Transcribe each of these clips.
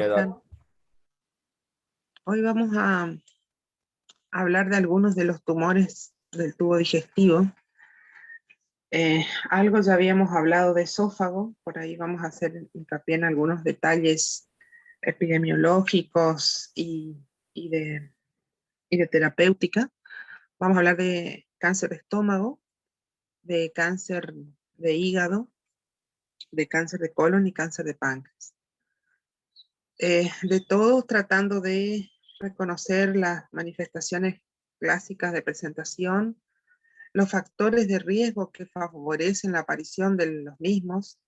edad. están? Hoy vamos a hablar de algunos de los tumores del tubo digestivo. Algo ya habíamos hablado de esófago, por ahí vamos a hacer hincapié en algunos detalles epidemiológicos y de terapéutica. Vamos a hablar de cáncer de estómago, de cáncer de hígado, de cáncer de colon y cáncer de páncreas. De todos tratando de reconocer las manifestaciones clásicas de presentación, los factores de riesgo que favorecen la aparición de los mismos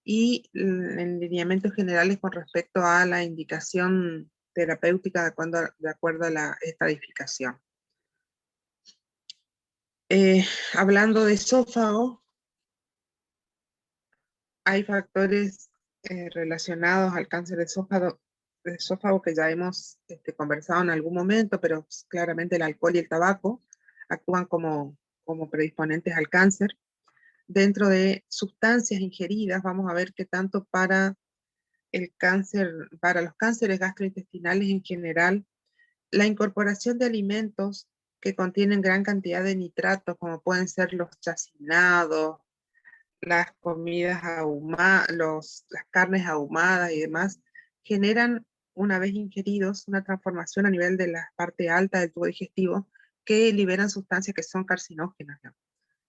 y en lineamientos generales con respecto a la indicación terapéutica de acuerdo a la estratificación. Hablando de esófago, hay factores relacionados al cáncer de esófago que ya hemos conversado en algún momento, pero claramente el alcohol y el tabaco actúan como predisponentes al cáncer. Dentro de sustancias ingeridas, vamos a ver que tanto para el cáncer, para los cánceres gastrointestinales en general, la incorporación de alimentos que contienen gran cantidad de nitratos, como pueden ser los chacinados, las comidas ahumadas, las carnes ahumadas y demás, generan, una vez ingeridos, una transformación a nivel de la parte alta del tubo digestivo que liberan sustancias que son carcinógenas, ¿no?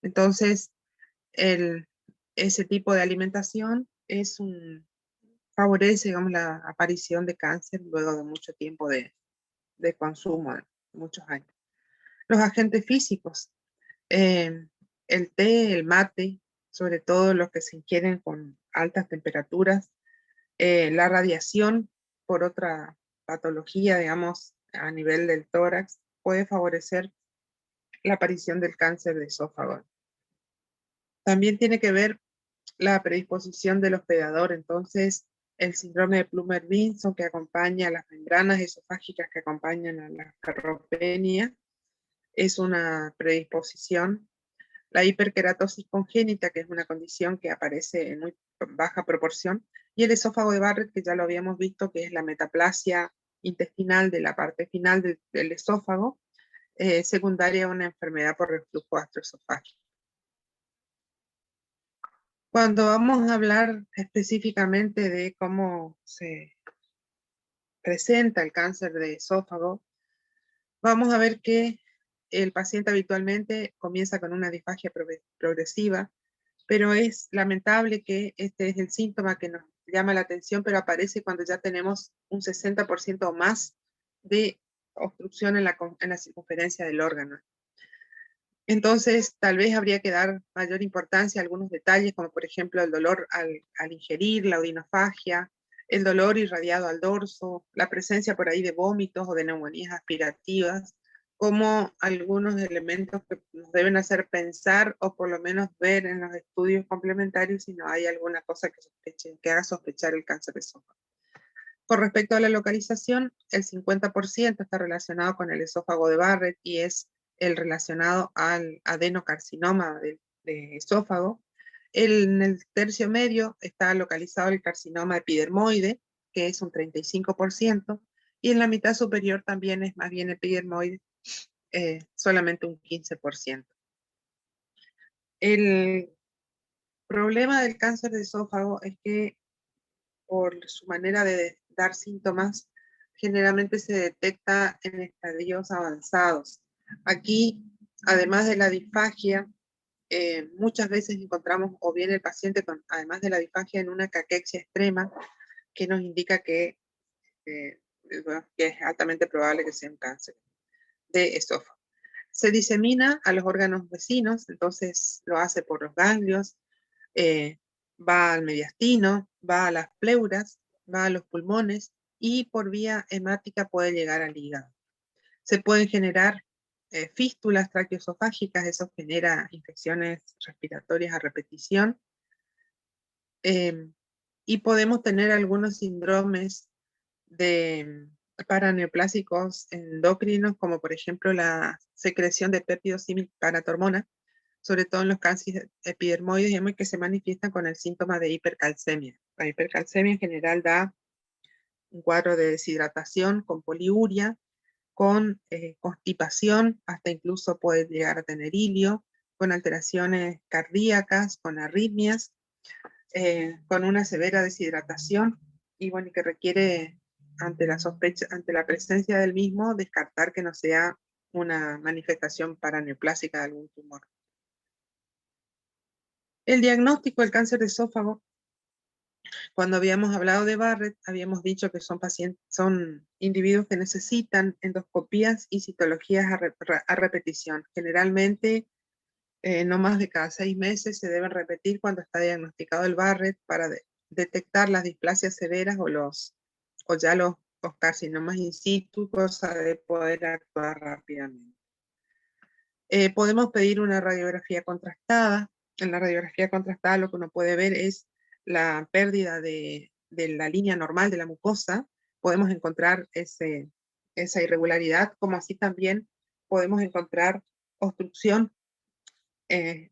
Entonces, ese tipo de alimentación favorece, digamos, la aparición de cáncer luego de mucho tiempo de consumo, de muchos años. Los agentes físicos, el té, el mate, sobre todo los que se ingieren con altas temperaturas, la radiación por otra patología, digamos, a nivel del tórax, puede favorecer la aparición del cáncer de esófago. También tiene que ver la predisposición del hospedador, entonces el síndrome de Plummer-Vinson que acompaña a las membranas esofágicas que acompañan a la carropenia es una predisposición. La hiperkeratosis congénita, que es una condición que aparece en muy baja proporción, y el esófago de Barrett, que ya lo habíamos visto, que es la metaplasia intestinal de la parte final del esófago, secundaria a una enfermedad por reflujo gastroesofágico. Cuando vamos a hablar específicamente de cómo se presenta el cáncer de esófago, vamos a ver que el paciente habitualmente comienza con una disfagia progresiva, pero es lamentable que este es el síntoma que nos llama la atención, pero aparece cuando ya tenemos un 60% o más de obstrucción en la circunferencia del órgano. Entonces, tal vez habría que dar mayor importancia a algunos detalles, como por ejemplo el dolor al ingerir, la odinofagia, el dolor irradiado al dorso, la presencia por ahí de vómitos o de neumonías aspirativas, como algunos elementos que nos deben hacer pensar o por lo menos ver en los estudios complementarios si no hay alguna cosa que haga sospechar el cáncer de esófago. Con respecto a la localización, el 50% está relacionado con el esófago de Barrett y es el relacionado al adenocarcinoma de esófago. En el tercio medio está localizado el carcinoma epidermoide, que es un 35%, y en la mitad superior también es más bien epidermoide, solamente un 15%. El problema del cáncer de esófago es que por su manera de dar síntomas, generalmente se detecta en estadios avanzados. Aquí, además de la disfagia, muchas veces encontramos o bien el paciente además de la disfagia, en una caquexia extrema, que nos indica que es altamente probable que sea un cáncer de esófago. Se disemina a los órganos vecinos, entonces lo hace por los ganglios, va al mediastino, va a las pleuras, va a los pulmones y por vía hemática puede llegar al hígado. Se pueden generar fístulas traqueosofágicas, eso genera infecciones respiratorias a repetición. Y podemos tener algunos síndromes paraneoplásicos endocrinos, como por ejemplo la secreción de péptidos paratormona, sobre todo en los cánceres epidermoides, que se manifiestan con el síntoma de hipercalcemia. La hipercalcemia en general da un cuadro de deshidratación con poliuria, con constipación, hasta incluso puede llegar a tener ilio, con alteraciones cardíacas, con arritmias, con una severa deshidratación, y bueno, que requiere, ante la sospecha, ante la presencia del mismo, descartar que no sea una manifestación paraneoplásica de algún tumor. El diagnóstico del cáncer de esófago, cuando habíamos hablado de Barrett, habíamos dicho que son individuos que necesitan endoscopías y citologías a repetición. Generalmente, no más de cada 6 meses se deben repetir cuando está diagnosticado el Barrett para detectar las displasias severas o ya los carcinomas in situ, cosa de poder actuar rápidamente. Podemos pedir una radiografía contrastada. En la radiografía contrastada lo que uno puede ver es la pérdida de la línea normal de la mucosa. Podemos encontrar esa irregularidad, como así también podemos encontrar obstrucción,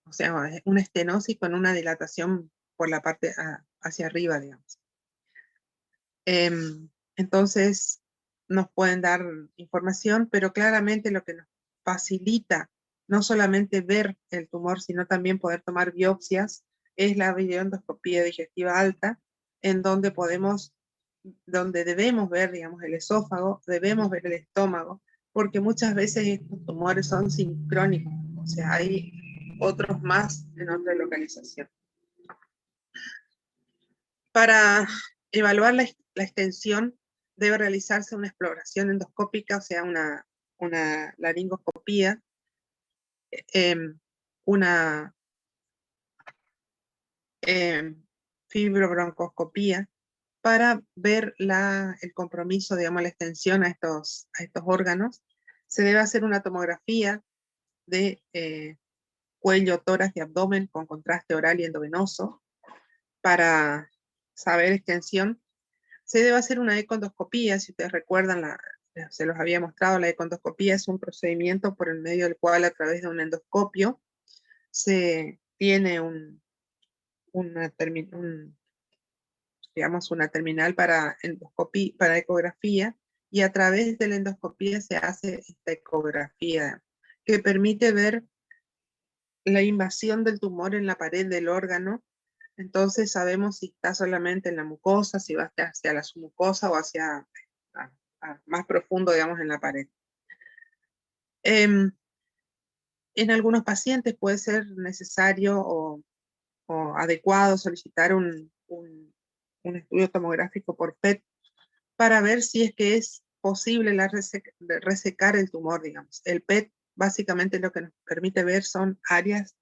o sea, una estenosis con una dilatación por la parte hacia arriba, digamos. Entonces, nos pueden dar información, pero claramente lo que nos facilita no solamente ver el tumor, sino también poder tomar biopsias, es la videoendoscopía digestiva alta, en donde donde debemos ver, digamos, el esófago, debemos ver el estómago, porque muchas veces estos tumores son sincrónicos, o sea, hay otros más en otra localización. Para evaluar la extensión, debe realizarse una exploración endoscópica, o sea, una laringoscopía, una fibrobroncoscopía, para ver el compromiso, digamos, la extensión a estos órganos. Se debe hacer una tomografía de cuello, tórax y abdomen con contraste oral y endovenoso para saber extensión. Se debe hacer una econdoscopía, si ustedes recuerdan, se los había mostrado, la econdoscopía es un procedimiento por el medio del cual a través de un endoscopio se tiene digamos, una terminal para para ecografía, y a través de la endoscopía se hace esta ecografía que permite ver la invasión del tumor en la pared del órgano. Entonces sabemos si está solamente en la mucosa, si va hacia la submucosa o hacia más profundo, digamos, en la pared. En algunos pacientes puede ser necesario o adecuado solicitar un estudio tomográfico por PET para ver si es que es posible resecar el tumor, digamos. El PET básicamente lo que nos permite ver son áreas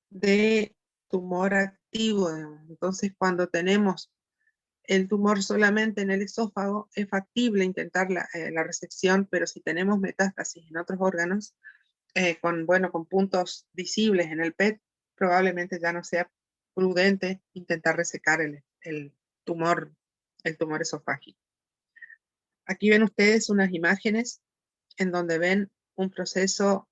de tumor activo, digamos. Entonces, cuando tenemos el tumor solamente en el esófago, es factible intentar la resección, pero si tenemos metástasis en otros órganos, con puntos visibles en el PET, probablemente ya no sea prudente intentar resecar el tumor esofágico. Aquí ven ustedes unas imágenes en donde ven un proceso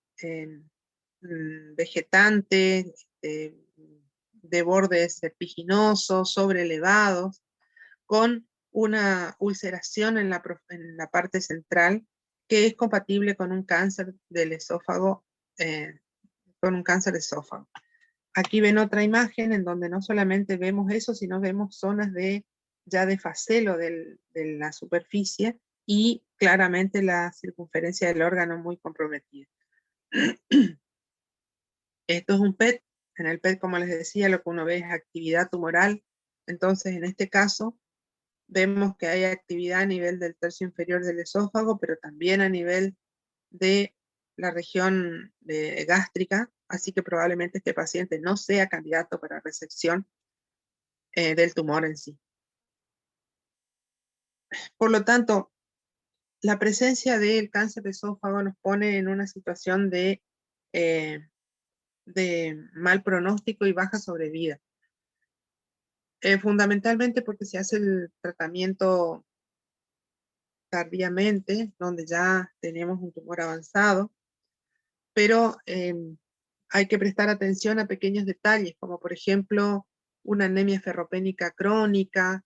vegetante, de bordes serpiginosos, sobreelevados, con una ulceración en la parte central que es compatible con un cáncer del esófago, con un cáncer de esófago. Aquí ven otra imagen en donde no solamente vemos eso, sino vemos zonas ya de facelo de la superficie y claramente la circunferencia del órgano muy comprometida. Esto es un PET. En el PET, como les decía, lo que uno ve es actividad tumoral. Entonces, en este caso, vemos que hay actividad a nivel del tercio inferior del esófago, pero también a nivel de la región gástrica, así que probablemente este paciente no sea candidato para resección del tumor en sí. Por lo tanto, la presencia del cáncer de esófago nos pone en una situación de mal pronóstico y baja sobrevida. Fundamentalmente porque se hace el tratamiento tardíamente, donde ya tenemos un tumor avanzado, pero hay que prestar atención a pequeños detalles, como por ejemplo una anemia ferropénica crónica,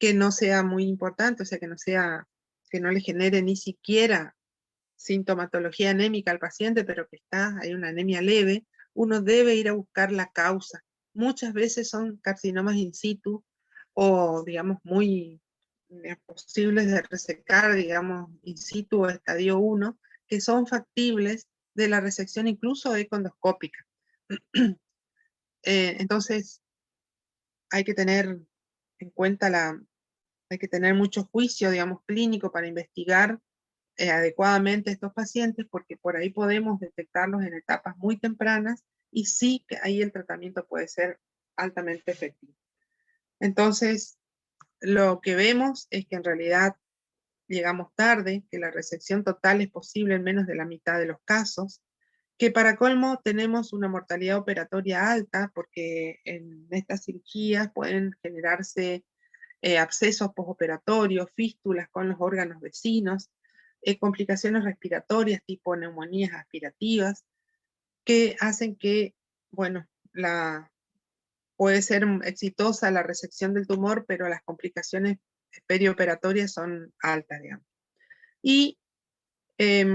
que no sea muy importante, o sea, que no le genere ni siquiera sintomatología anémica al paciente, pero que hay una anemia leve, uno debe ir a buscar la causa. Muchas veces son carcinomas in situ o, digamos, muy posibles de resecar, digamos, in situ o estadio 1, que son factibles de la resección incluso econdoscópica. Entonces, hay que tener en cuenta hay que tener mucho juicio, digamos, clínico para investigar adecuadamente a estos pacientes, porque por ahí podemos detectarlos en etapas muy tempranas y sí que ahí el tratamiento puede ser altamente efectivo. Entonces, lo que vemos es que en realidad llegamos tarde, que la resección total es posible en menos de la mitad de los casos, que para colmo tenemos una mortalidad operatoria alta, porque en estas cirugías pueden generarse abscesos postoperatorios, fístulas con los órganos vecinos, complicaciones respiratorias tipo neumonías aspirativas, que hacen que, bueno, puede ser exitosa la resección del tumor, pero las complicaciones perioperatorias son altas, digamos. Y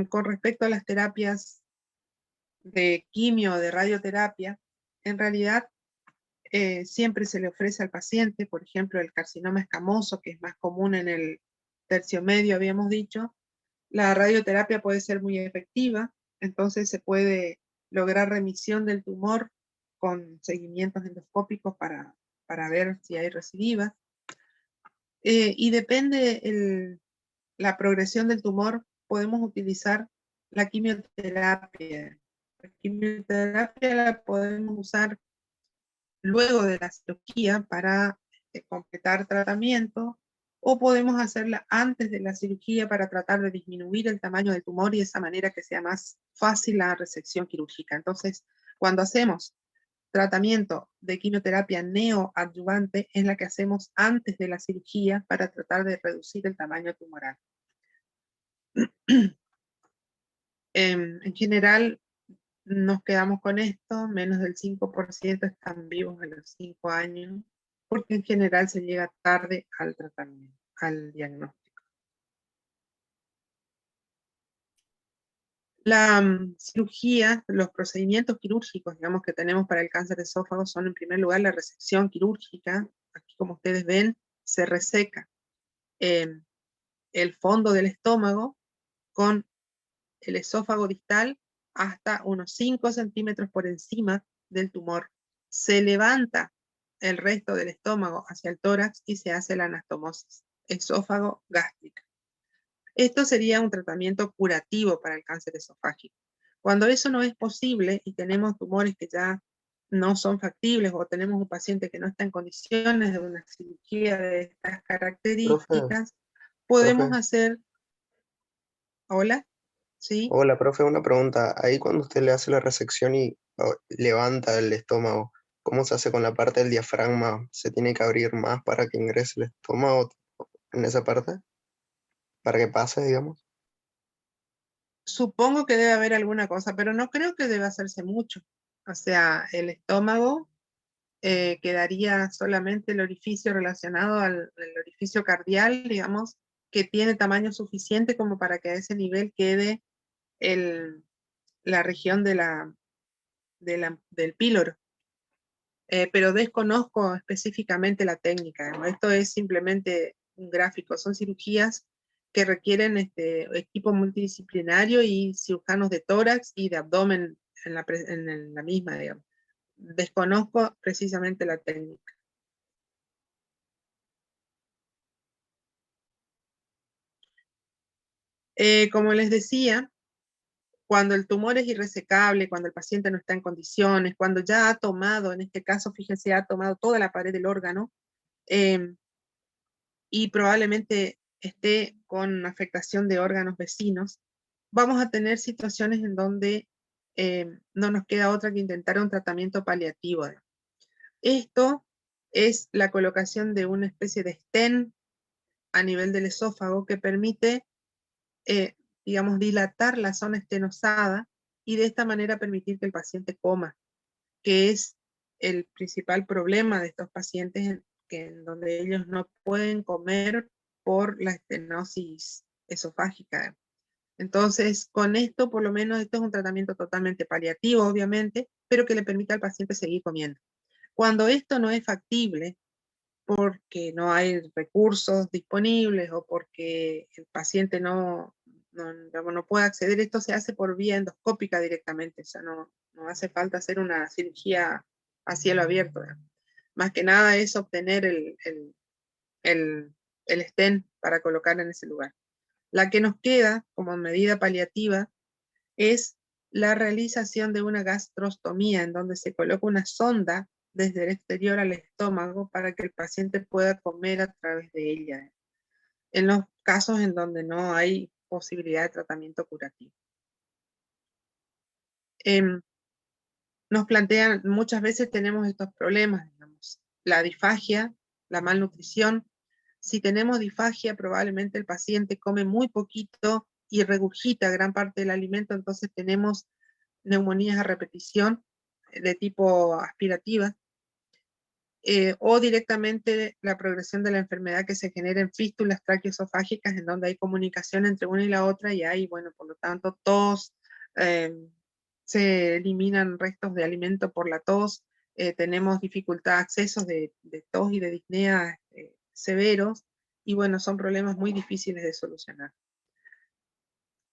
con respecto a las terapias de quimio o de radioterapia, en realidad siempre se le ofrece al paciente, por ejemplo, el carcinoma escamoso, que es más común en el tercio medio, habíamos dicho, la radioterapia puede ser muy efectiva, entonces se puede lograr remisión del tumor con seguimientos endoscópicos para ver si hay recidivas. Y depende la progresión del tumor, podemos utilizar la quimioterapia. La quimioterapia la podemos usar luego de la cirugía para completar tratamiento, o podemos hacerla antes de la cirugía para tratar de disminuir el tamaño del tumor y de esa manera que sea más fácil la resección quirúrgica. Entonces, cuando hacemos tratamiento de quimioterapia neoadyuvante, es la que hacemos antes de la cirugía para tratar de reducir el tamaño tumoral. En general, nos quedamos con esto, menos del 5% están vivos a los 5 años, porque en general se llega tarde al tratamiento, al diagnóstico. La cirugía, los procedimientos quirúrgicos, digamos, que tenemos para el cáncer de esófago son en primer lugar la resección quirúrgica. Aquí, como ustedes ven, se reseca el fondo del estómago con el esófago distal hasta unos 5 centímetros por encima del tumor. Se levanta el resto del estómago hacia el tórax y se hace la anastomosis esófago gástrica. Esto sería un tratamiento curativo para el cáncer esofágico. Cuando eso no es posible y tenemos tumores que ya no son factibles o tenemos un paciente que no está en condiciones de una cirugía de estas Profe, características, podemos profe, hacer... ¿Hola? ¿Sí? hola, profe, una pregunta. Ahí cuando usted le hace la resección y levanta el estómago, ¿cómo se hace con la parte del diafragma? ¿Se tiene que abrir más para que ingrese el estómago en esa parte? ¿Para que pase, digamos? Supongo que debe haber alguna cosa, pero no creo que deba hacerse mucho. O sea, el estómago quedaría solamente el orificio relacionado al orificio cardial, digamos, que tiene tamaño suficiente como para que a ese nivel quede la región del píloro. Pero desconozco específicamente la técnica, ¿no? Esto es simplemente un gráfico, son cirugías que requieren equipo multidisciplinario y cirujanos de tórax y de abdomen en la misma, digamos. Desconozco precisamente la técnica. Como les decía, cuando el tumor es irresecable, cuando el paciente no está en condiciones, cuando ya ha tomado, en este caso, fíjense, ha tomado toda la pared del órgano, eh, y probablemente esté con afectación de órganos vecinos, vamos a tener situaciones en donde no nos queda otra que intentar un tratamiento paliativo. Esto es la colocación de una especie de stent a nivel del esófago que permite, eh, digamos, dilatar la zona estenosada y de esta manera permitir que el paciente coma, que es el principal problema de estos pacientes en donde ellos no pueden comer por la estenosis esofágica. Entonces, con esto, por lo menos, esto es un tratamiento totalmente paliativo, obviamente, pero que le permite al paciente seguir comiendo. Cuando esto no es factible, porque no hay recursos disponibles o porque el paciente no puede acceder, esto se hace por vía endoscópica directamente, o sea, no hace falta hacer una cirugía a cielo abierto. Más que nada es obtener el stent para colocar en ese lugar. La que nos queda como medida paliativa es la realización de una gastrostomía, en donde se coloca una sonda desde el exterior al estómago para que el paciente pueda comer a través de ella, en los casos en donde no hay posibilidad de tratamiento curativo. Nos plantean, muchas veces tenemos estos problemas, digamos, la disfagia, la malnutrición. Si tenemos disfagia, probablemente el paciente come muy poquito y regurgita gran parte del alimento, entonces tenemos neumonías a repetición de tipo aspirativa, o directamente la progresión de la enfermedad que se genera en fístulas traqueoesofágicas, en donde hay comunicación entre una y la otra y hay, bueno, por lo tanto, tos, eh, se eliminan restos de alimento por la tos, tenemos dificultad, accesos de tos y de disnea severos, y bueno, son problemas muy difíciles de solucionar.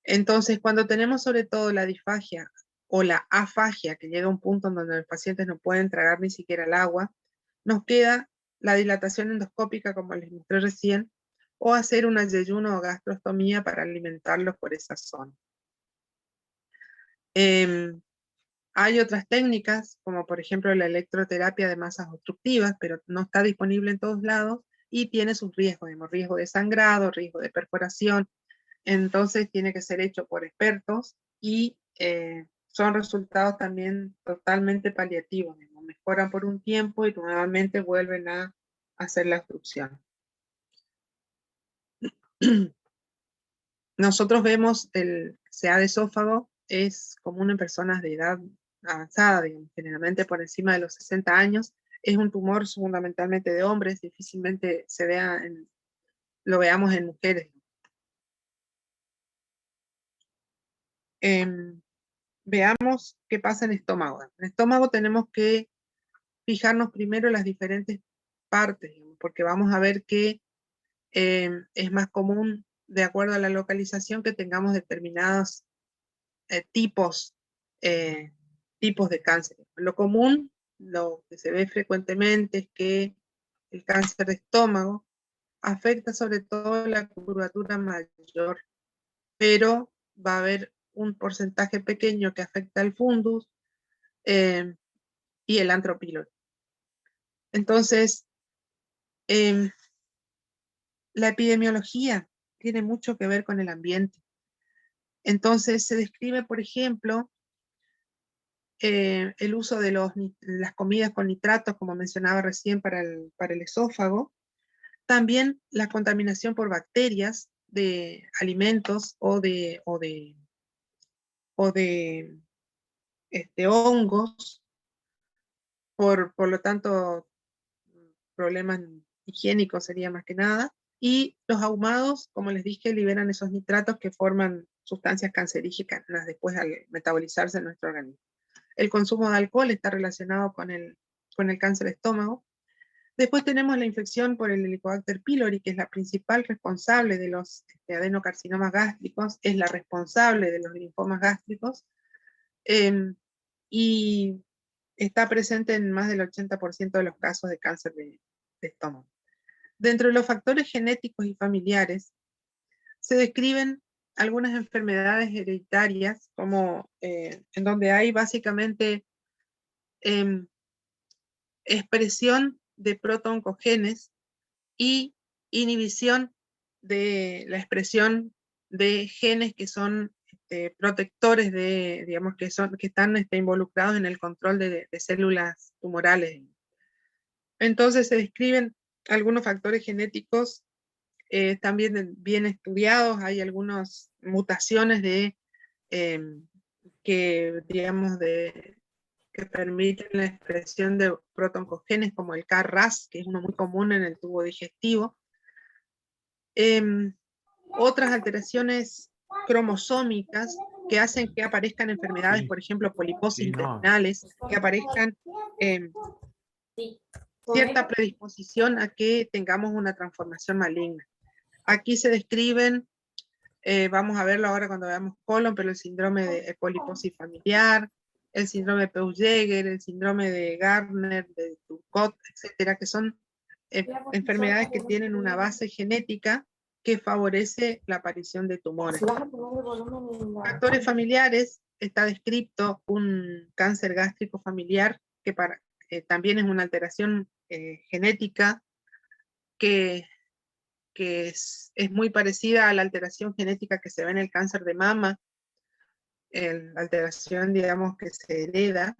Entonces, cuando tenemos sobre todo la disfagia o la afagia, que llega a un punto en donde los pacientes no pueden tragar ni siquiera el agua, nos queda la dilatación endoscópica, como les mostré recién, o hacer un ayuno o gastrostomía para alimentarlos por esa zona. Hay otras técnicas, como por ejemplo la electroterapia de masas obstructivas, pero no está disponible en todos lados y tiene sus riesgos, riesgo de sangrado, riesgo de perforación. Entonces tiene que ser hecho por expertos y son resultados también totalmente paliativos, mejoran por un tiempo y nuevamente vuelven a hacer la obstrucción. Nosotros vemos el CA de esófago es común en personas de edad avanzada, digamos, generalmente por encima de los 60 años. Es un tumor fundamentalmente de hombres, difícilmente lo veamos en mujeres. Veamos qué pasa en estómago. En estómago tenemos que fijarnos primero en las diferentes partes, porque vamos a ver que es más común, de acuerdo a la localización, que tengamos determinados tipos de cáncer. Lo común, lo que se ve frecuentemente es que el cáncer de estómago afecta sobre todo la curvatura mayor, pero va a haber un porcentaje pequeño que afecta al fundus y el antro pylori. Entonces, la epidemiología tiene mucho que ver con el ambiente. Entonces, se describe, por ejemplo, el uso de las comidas con nitratos, como mencionaba recién, para el esófago. También la contaminación por bacterias de alimentos o de hongos, por lo tanto, problemas higiénicos sería más que nada. Y los ahumados, como les dije, liberan esos nitratos que forman sustancias cancerígenas después al metabolizarse en nuestro organismo. El consumo de alcohol está relacionado con el cáncer de estómago. Después tenemos la infección por el Helicobacter pylori, que es la principal responsable de los adenocarcinomas gástricos, es la responsable de los linfomas gástricos, y está presente en más del 80% de los casos de cáncer de estómago. Dentro de los factores genéticos y familiares, se describen algunas enfermedades hereditarias, como en donde hay básicamente expresión de protooncogenes y inhibición de la expresión de genes que son protectores digamos, que están involucrados en el control de células tumorales. Entonces se describen algunos factores genéticos también bien estudiados, hay algunas mutaciones que, digamos, que permiten la expresión de protoncogenes como el KRAS, que es uno muy común en el tubo digestivo. Otras alteraciones cromosómicas que hacen que aparezcan enfermedades, Sí, por ejemplo, poliposis sí, no. intestinales, que aparezcan cierta predisposición a que tengamos una transformación maligna. Aquí se describen, vamos a verlo ahora cuando veamos colon, pero el síndrome de poliposis familiar, el síndrome de Peutz-Jeghers, el síndrome de Gardner, de Turcot, etcétera, que son enfermedades que tienen una base genética que favorece la aparición de tumores. Factores familiares, está descrito un cáncer gástrico familiar que también es una alteración genética que es muy parecida a la alteración genética que se ve en el cáncer de mama, la alteración, digamos, que se hereda.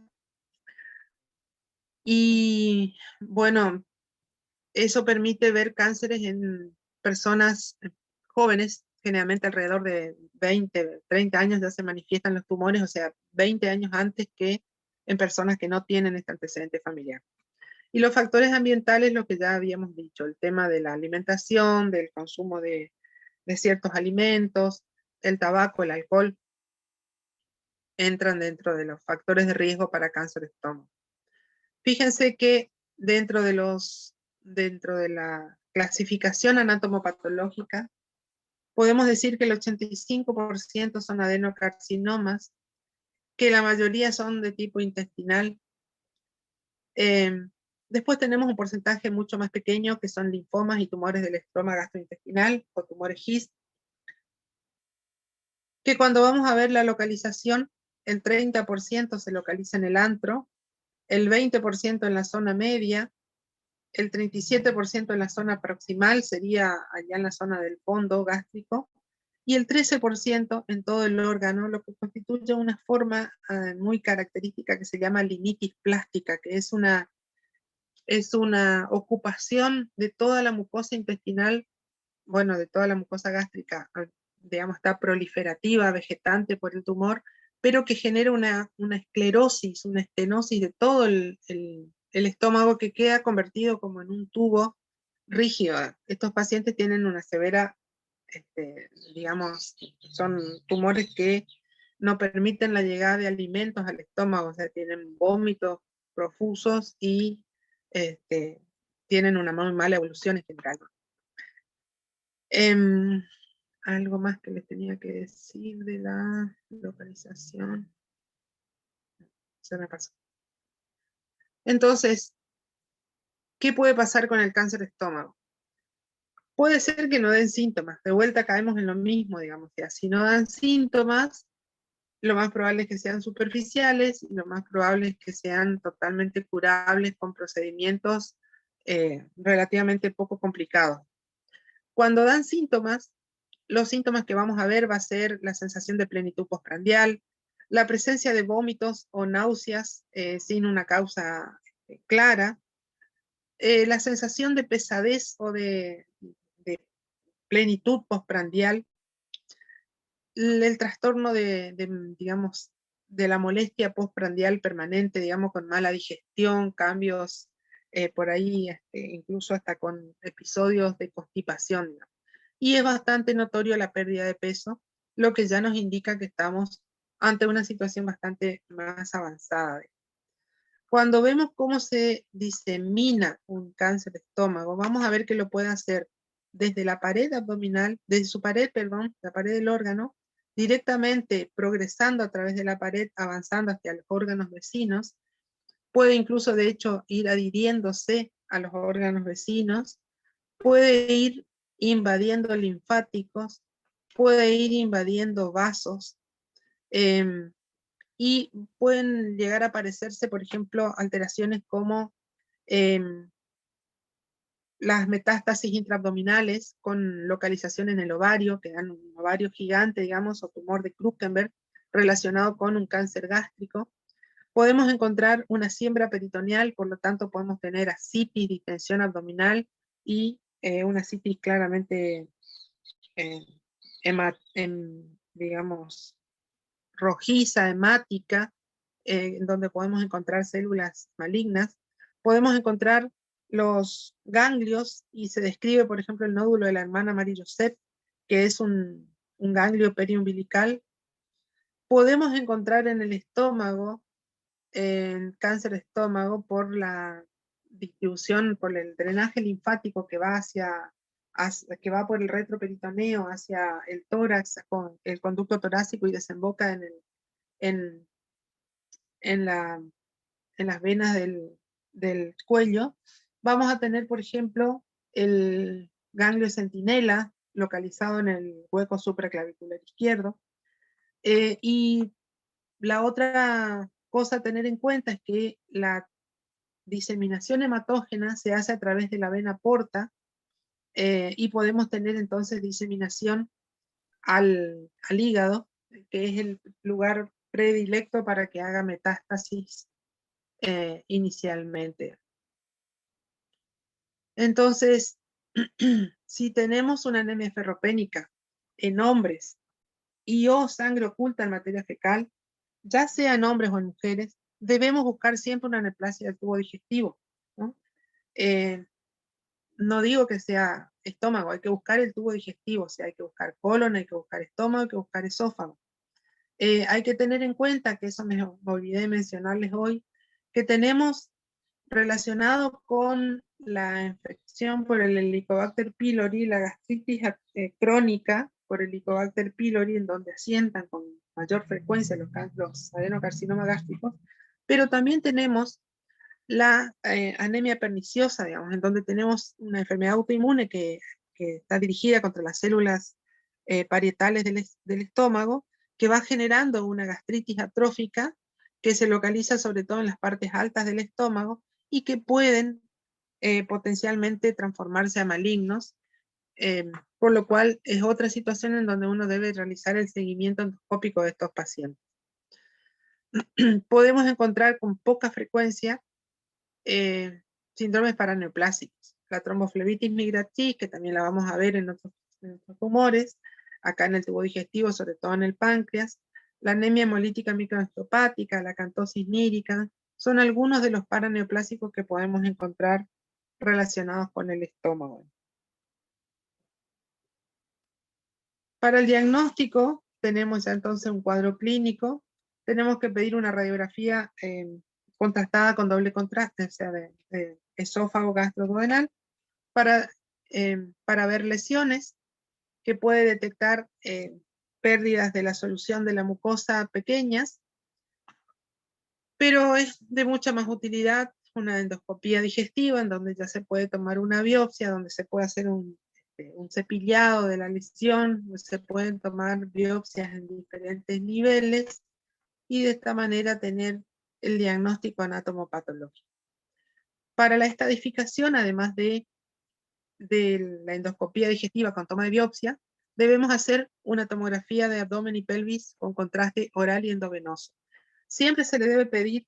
Y bueno, eso permite ver cánceres en personas jóvenes, generalmente alrededor de 20, 30 años ya se manifiestan los tumores, o sea, 20 años antes que en personas que no tienen este antecedente familiar. Y los factores ambientales, lo que ya habíamos dicho, el tema de la alimentación, del consumo de ciertos alimentos, el tabaco, el alcohol, entran dentro de los factores de riesgo para cáncer de estómago. Fíjense que dentro de la clasificación anatomopatológica, podemos decir que el 85% son adenocarcinomas, que la mayoría son de tipo intestinal. Después tenemos un porcentaje mucho más pequeño que son linfomas y tumores del estroma gastrointestinal o tumores GIST, que cuando vamos a ver la localización, el 30% se localiza en el antro, el 20% en la zona media, el 37% en la zona proximal, sería allá en la zona del fondo gástrico, y el 13% en todo el órgano, lo que constituye una forma muy característica que se llama linitis plástica, que es una ocupación de toda la mucosa intestinal, bueno, de toda la mucosa gástrica, digamos, está proliferativa, vegetante por el tumor, pero que genera una esclerosis, una estenosis de todo el estómago que queda convertido como en un tubo rígido. Estos pacientes tienen una severa, digamos, son tumores que no permiten la llegada de alimentos al estómago, o sea, tienen vómitos profusos y tienen una muy mala evolución en general. Algo más que les tenía que decir de la localización. Se me pasó. Entonces, ¿qué puede pasar con el cáncer de estómago? Puede ser que no den síntomas. De vuelta caemos en lo mismo, digamos. Ya. Si no dan síntomas, lo más probable es que sean superficiales y lo más probable es que sean totalmente curables con procedimientos relativamente poco complicados. Cuando dan síntomas, los síntomas que vamos a ver va a ser la sensación de plenitud postprandial, la presencia de vómitos o náuseas sin una causa clara, la sensación de pesadez o de plenitud postprandial, el trastorno digamos, de la molestia postprandial permanente, digamos, con mala digestión, cambios por ahí, incluso hasta con episodios de constipación, digamos. Y es bastante notorio la pérdida de peso, lo que ya nos indica que estamos ante una situación bastante más avanzada. Cuando vemos cómo se disemina un cáncer de estómago, vamos a ver que lo puede hacer desde la pared abdominal, desde su pared, perdón, la pared del órgano, directamente progresando a través de la pared, avanzando hacia los órganos vecinos. Puede incluso, de hecho, ir adhiriéndose a los órganos vecinos. Puede ir invadiendo linfáticos, puede ir invadiendo vasos, y pueden llegar a aparecerse, por ejemplo, alteraciones como las metástasis intraabdominales con localización en el ovario, que dan un ovario gigante, digamos, o tumor de Krukenberg relacionado con un cáncer gástrico. Podemos encontrar una siembra peritoneal, por lo tanto podemos tener ascitis, distensión abdominal y una ascitis claramente, digamos, rojiza, hemática. donde podemos encontrar células malignas. Podemos encontrar los ganglios, y se describe, por ejemplo, el nódulo de la hermana Marie-Joseph, que es un ganglio periumbilical. Podemos encontrar en el estómago, en cáncer de estómago, por la distribución, por el drenaje linfático que va que va por el retroperitoneo hacia el tórax, con el conducto torácico, y desemboca en, en, la, en las venas del cuello. Vamos a tener, por ejemplo, el ganglio centinela localizado en el hueco supraclavicular izquierdo. Y la otra cosa a tener en cuenta es que la diseminación hematógena se hace a través de la vena porta, y podemos tener entonces diseminación al hígado, que es el lugar predilecto para que haga metástasis inicialmente. Entonces, si tenemos una anemia ferropénica en hombres y o sangre oculta en materia fecal, ya sea en hombres o en mujeres, debemos buscar siempre una neoplasia del tubo digestivo, ¿no? No digo que sea estómago, hay que buscar el tubo digestivo, o sea, hay que buscar colon, hay que buscar estómago, hay que buscar esófago. Hay que tener en cuenta, que eso me olvidé de mencionarles hoy, que tenemos relacionado con la infección por el Helicobacter pylori, la gastritis crónica por el Helicobacter pylori, en donde asientan con mayor frecuencia los adenocarcinomas gástricos, pero también tenemos la anemia perniciosa, digamos, en donde tenemos una enfermedad autoinmune que está dirigida contra las células parietales del estómago, que va generando una gastritis atrófica que se localiza sobre todo en las partes altas del estómago y que pueden potencialmente transformarse a malignos, por lo cual es otra situación en donde uno debe realizar el seguimiento endoscópico de estos pacientes. Podemos encontrar con poca frecuencia síndromes paraneoplásicos, la tromboflebitis migratis, que también la vamos a ver en otros tumores, acá en el tubo digestivo, sobre todo en el páncreas, la anemia hemolítica microangiopática, la acantosis nírica, son algunos de los paraneoplásicos que podemos encontrar relacionados con el estómago. Para el diagnóstico, tenemos ya entonces un cuadro clínico, tenemos que pedir una radiografía contrastada con doble contraste, o sea, de esófago gastroduodenal, para ver lesiones, que puede detectar pérdidas de la solución de la mucosa pequeñas, pero es de mucha más utilidad una endoscopía digestiva, en donde ya se puede tomar una biopsia, donde se puede hacer un cepillado de la lesión, se pueden tomar biopsias en diferentes niveles, y de esta manera tener el diagnóstico anatomopatológico. Para la estadificación, además de la endoscopía digestiva con toma de biopsia, debemos hacer una tomografía de abdomen y pelvis con contraste oral y endovenoso. Siempre se le debe pedir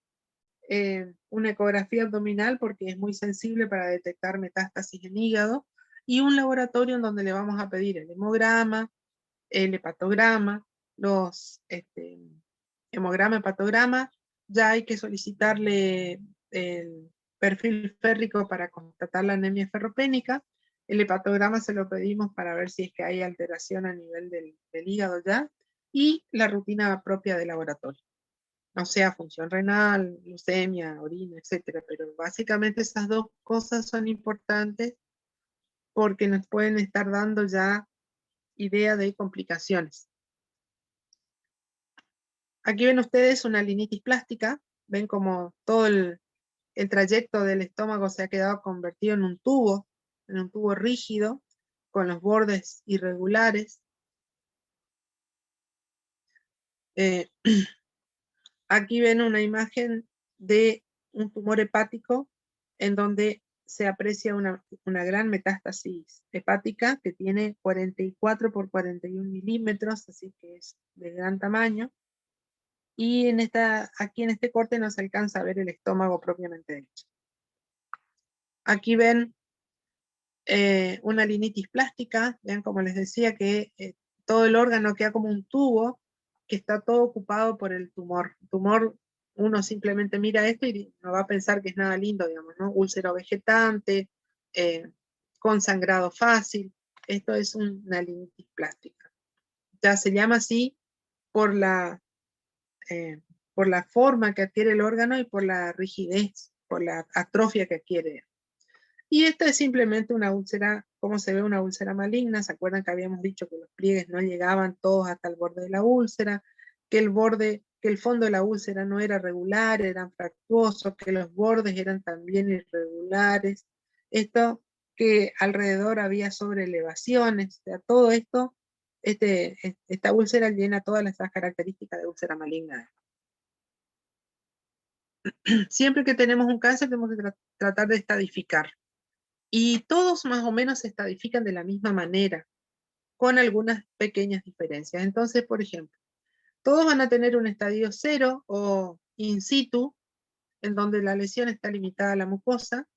una ecografía abdominal, porque es muy sensible para detectar metástasis en hígado, y un laboratorio en donde le vamos a pedir el hemograma, el hepatograma, los hemograma, hepatograma. Ya hay que solicitarle el perfil férrico para constatar la anemia ferropénica. El hepatograma se lo pedimos para ver si es que hay alteración a nivel del hígado ya, y la rutina propia de laboratorio, o sea, función renal, glucemia, orina, etcétera. Pero básicamente esas dos cosas son importantes porque nos pueden estar dando ya idea de complicaciones. Aquí ven ustedes una linitis plástica, ven como todo el trayecto del estómago se ha quedado convertido en un tubo rígido, con los bordes irregulares. Aquí ven una imagen de un tumor hepático en donde se aprecia una gran metástasis hepática que tiene 44 por 41 milímetros, así que es de gran tamaño. Y aquí en este corte no se alcanza a ver el estómago propiamente dicho. Aquí ven una linitis plástica, vean, como les decía, que todo el órgano queda como un tubo que está todo ocupado por el tumor. El tumor uno simplemente mira esto y no va a pensar que es nada lindo, digamos, ¿no? Úlcera vegetante, con sangrado fácil. Esto es una liminitis plástica. Ya se llama así por eh, por la forma que adquiere el órgano y por la rigidez, por la atrofia que adquiere. Y esta es simplemente una úlcera, como se ve una úlcera maligna. ¿Se acuerdan que habíamos dicho que los pliegues no llegaban todos hasta el borde de la úlcera? Que el fondo de la úlcera no era regular, eran fractuosos, que los bordes eran también irregulares. Esto, que alrededor había sobreelevaciones, o sea, todo esto, esta úlcera llena todas estas características de úlcera maligna. Siempre que tenemos un cáncer tenemos que tratar de estadificar. Y todos más o menos se estadifican de la misma manera, con algunas pequeñas diferencias. Entonces, por ejemplo, todos van a tener un estadio 0 o in situ, en donde la lesión está limitada a la mucosa,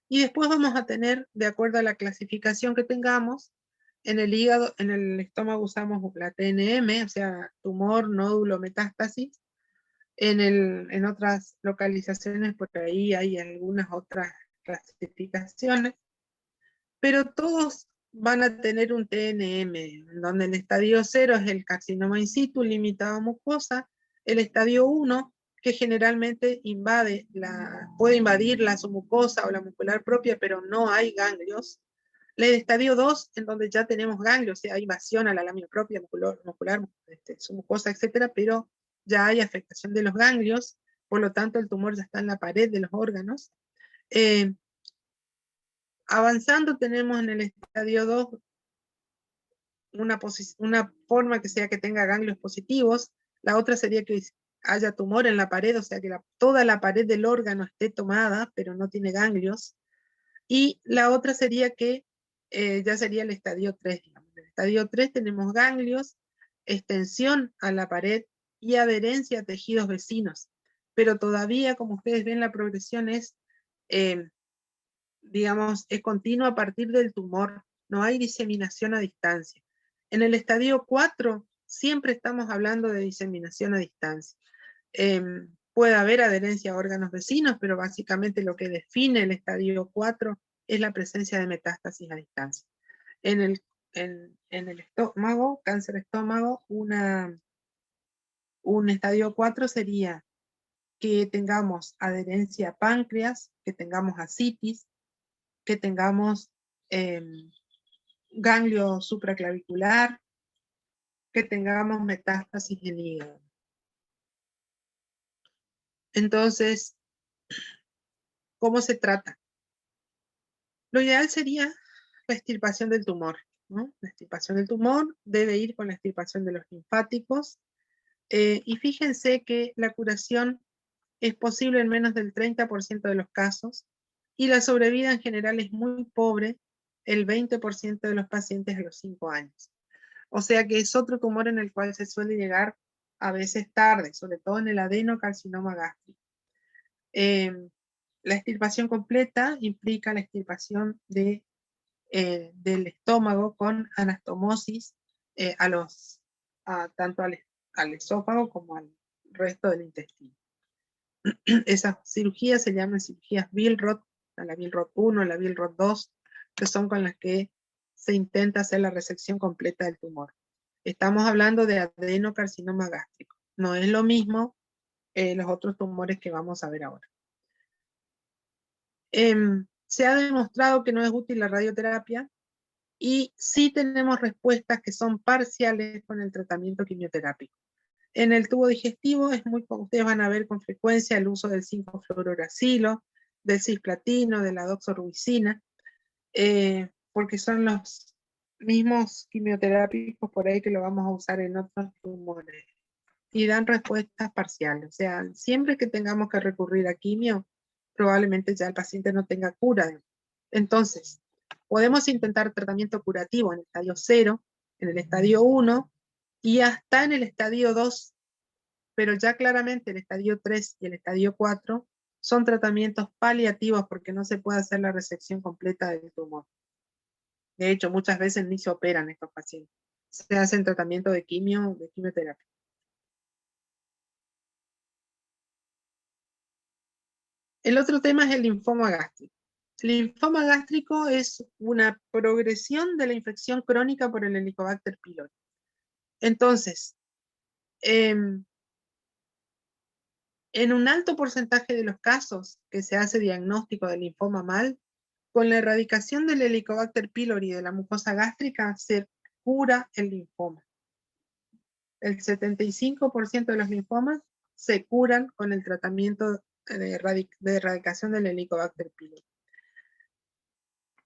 y después vamos a tener, de acuerdo a la clasificación que tengamos, en el hígado, en el estómago usamos la TNM, o sea, tumor, nódulo, metástasis. En otras localizaciones por ahí hay algunas otras clasificaciones, pero todos van a tener un TNM, donde el estadio 0 es el carcinoma in situ limitado a mucosa, el estadio 1, que generalmente puede invadir la submucosa o la muscular propia, pero no hay ganglios. El estadio 2, en donde ya tenemos ganglios, o sea, hay invasión a la lámina propia, muscular, submucosa, etcétera, pero ya hay afectación de los ganglios, por lo tanto el tumor ya está en la pared de los órganos. Eh, Avanzando tenemos en el estadio 2 una forma que sea que tenga ganglios positivos, la otra sería que haya tumor en la pared, o sea que toda la pared del órgano esté tomada, pero no tiene ganglios, y la otra sería que ya sería el estadio 3. Digamos. En el estadio 3 tenemos ganglios, extensión a la pared y adherencia a tejidos vecinos, pero todavía, como ustedes ven, la progresión eh, digamos, es continua a partir del tumor, no hay diseminación a distancia. En el estadio 4 siempre estamos hablando de diseminación a distancia. Puede haber adherencia a órganos vecinos, pero básicamente lo que define el estadio 4 es la presencia de metástasis a distancia. En el estómago, cáncer estómago, un estadio 4 sería que tengamos adherencia a páncreas, que tengamos ascitis, que tengamos eh, ganglio supraclavicular, que tengamos metástasis en hígado. Entonces, ¿cómo se trata? Lo ideal sería la extirpación del tumor, ¿no? La extirpación del tumor debe ir con la extirpación de los linfáticos, y fíjense que la curación es posible en menos del 30% de los casos, y la sobrevida en general es muy pobre, el 20% de los pacientes a los 5 años. O sea que es otro tumor en el cual se suele llegar a veces tarde, sobre todo en el adenocarcinoma gástrico. La extirpación completa implica la extirpación del estómago con anastomosis tanto al esófago como al resto del intestino. Esas cirugías se llaman cirugías Billroth, la Billroth 1, la Billroth 2, que son con las que se intenta hacer la resección completa del tumor. Estamos hablando de adenocarcinoma gástrico. No es lo mismo los otros tumores que vamos a ver ahora. Se ha demostrado que no es útil la radioterapia y sí tenemos respuestas que son parciales con el tratamiento quimioterápico. En el tubo digestivo ustedes van a ver con frecuencia el uso del 5-fluoruracilo, del cisplatino, de la doxorubicina, porque son los mismos quimioterápicos por ahí que lo vamos a usar en otros tumores. Y dan respuestas parciales. O sea, siempre que tengamos que recurrir a quimio, probablemente ya el paciente no tenga cura. Entonces, podemos intentar tratamiento curativo en el estadio 0, en el estadio 1 y hasta en el estadio 2, pero ya claramente el estadio 3 y el estadio 4 son tratamientos paliativos porque no se puede hacer la resección completa del tumor. De hecho, muchas veces ni se operan estos pacientes. Se hacen tratamiento de quimioterapia. El otro tema es el linfoma gástrico. El linfoma gástrico es una progresión de la infección crónica por el Helicobacter pylori. Entonces, en un alto porcentaje de los casos que se hace diagnóstico de linfoma mal, con la erradicación del Helicobacter pylori de la mucosa gástrica se cura el linfoma. El 75% de los linfomas se curan con el tratamiento de erradicación del Helicobacter pylori.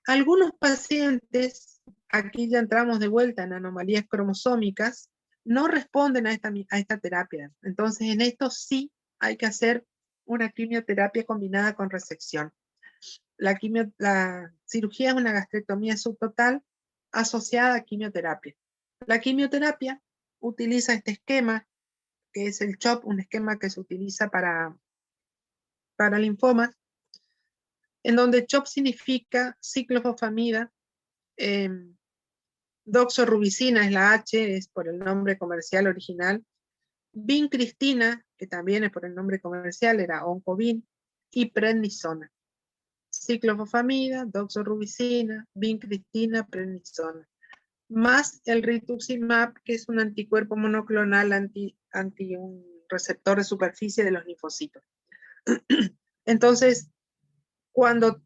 Algunos pacientes, aquí ya entramos de vuelta en anomalías cromosómicas, no responden a esta terapia. Entonces, en esto sí hay que hacer una quimioterapia combinada con resección. La cirugía es una gastrectomía subtotal asociada a quimioterapia. La quimioterapia utiliza este esquema, que es el CHOP, un esquema que se utiliza para linfomas, en donde CHOP significa ciclofosfamida, doxorubicina es la H, es por el nombre comercial original, vincristina, que también es por el nombre comercial, era oncovin, y prednisona. Ciclofosfamida, doxorubicina, vincristina, prednisona. Más el rituximab, que es un anticuerpo monoclonal anti un receptor de superficie de los linfocitos. Entonces, cuando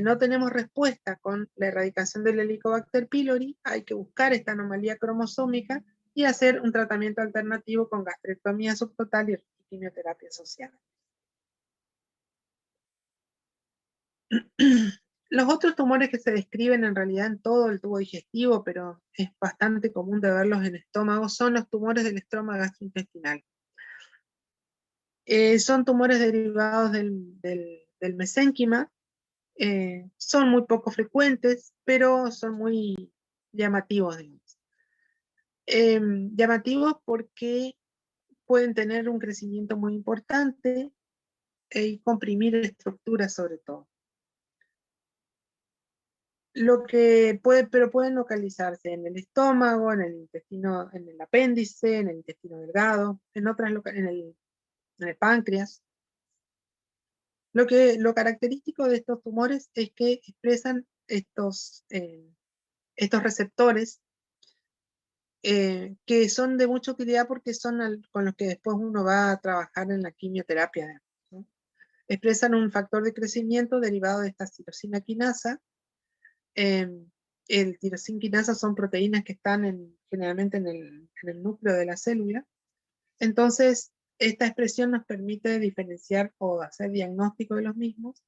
no tenemos respuesta con la erradicación del Helicobacter pylori, hay que buscar esta anomalía cromosómica y hacer un tratamiento alternativo con gastrectomía subtotal y quimioterapia asociada. Los otros tumores que se describen en realidad en todo el tubo digestivo, pero es bastante común de verlos en estómago, son los tumores del estroma gastrointestinal. Son tumores derivados del mesénquima, son muy poco frecuentes, pero son muy llamativos, digamos. Llamativos porque pueden tener un crecimiento muy importante y comprimir estructuras sobre todo. Pero pueden localizarse en el estómago, en el intestino, en el apéndice, en el intestino delgado, en el páncreas. Lo característico de estos tumores es que expresan estos receptores que son de mucha utilidad porque son con los que después uno va a trabajar en la quimioterapia, ¿no? Expresan un factor de crecimiento derivado de esta tirosina quinasa. El tirosina quinasa son proteínas que están generalmente en el núcleo de la célula. Entonces, esta expresión nos permite diferenciar o hacer diagnóstico de los mismos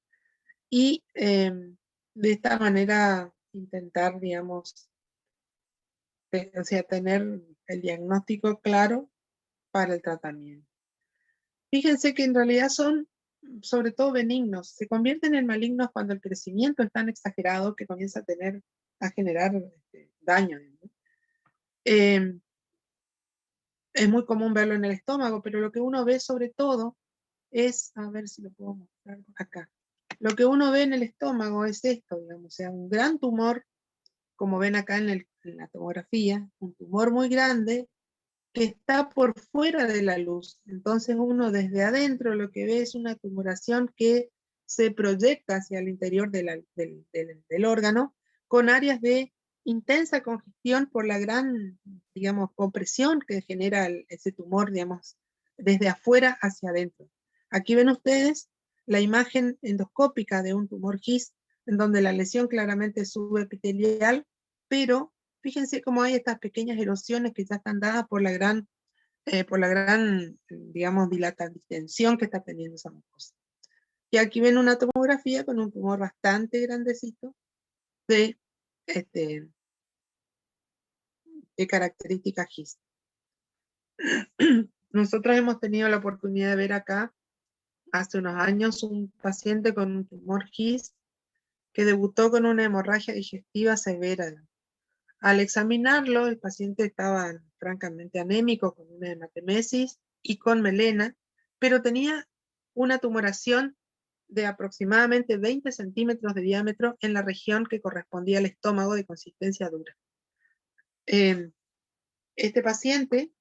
y de esta manera intentar, digamos, o sea, tener el diagnóstico claro para el tratamiento. Fíjense que en realidad son sobre todo benignos, se convierten en malignos cuando el crecimiento es tan exagerado que comienza a generar daño, ¿no? Es muy común verlo en el estómago, pero lo que uno ve sobre todo es, a ver si lo puedo mostrar acá, lo que uno ve en el estómago es esto, digamos, o sea, un gran tumor, como ven acá en la tomografía, un tumor muy grande que está por fuera de la luz. Entonces uno desde adentro lo que ve es una tumoración que se proyecta hacia el interior del órgano con áreas de intensa congestión por la gran, digamos, compresión que genera ese tumor, digamos, desde afuera hacia adentro. Aquí ven ustedes la imagen endoscópica de un tumor GIST, en donde la lesión claramente es subepitelial, pero fíjense cómo hay estas pequeñas erosiones que ya están dadas por la gran, digamos, distensión que está teniendo esa mucosa. Y aquí ven una tomografía con un tumor bastante grandecito de características GIST. Nosotros hemos tenido la oportunidad de ver acá, hace unos años, un paciente con un tumor GIST que debutó con una hemorragia digestiva severa. Al examinarlo, el paciente estaba francamente anémico, con una hematemesis y con melena, pero tenía una tumoración de aproximadamente 20 centímetros de diámetro en la región que correspondía al estómago de consistencia dura. Este paciente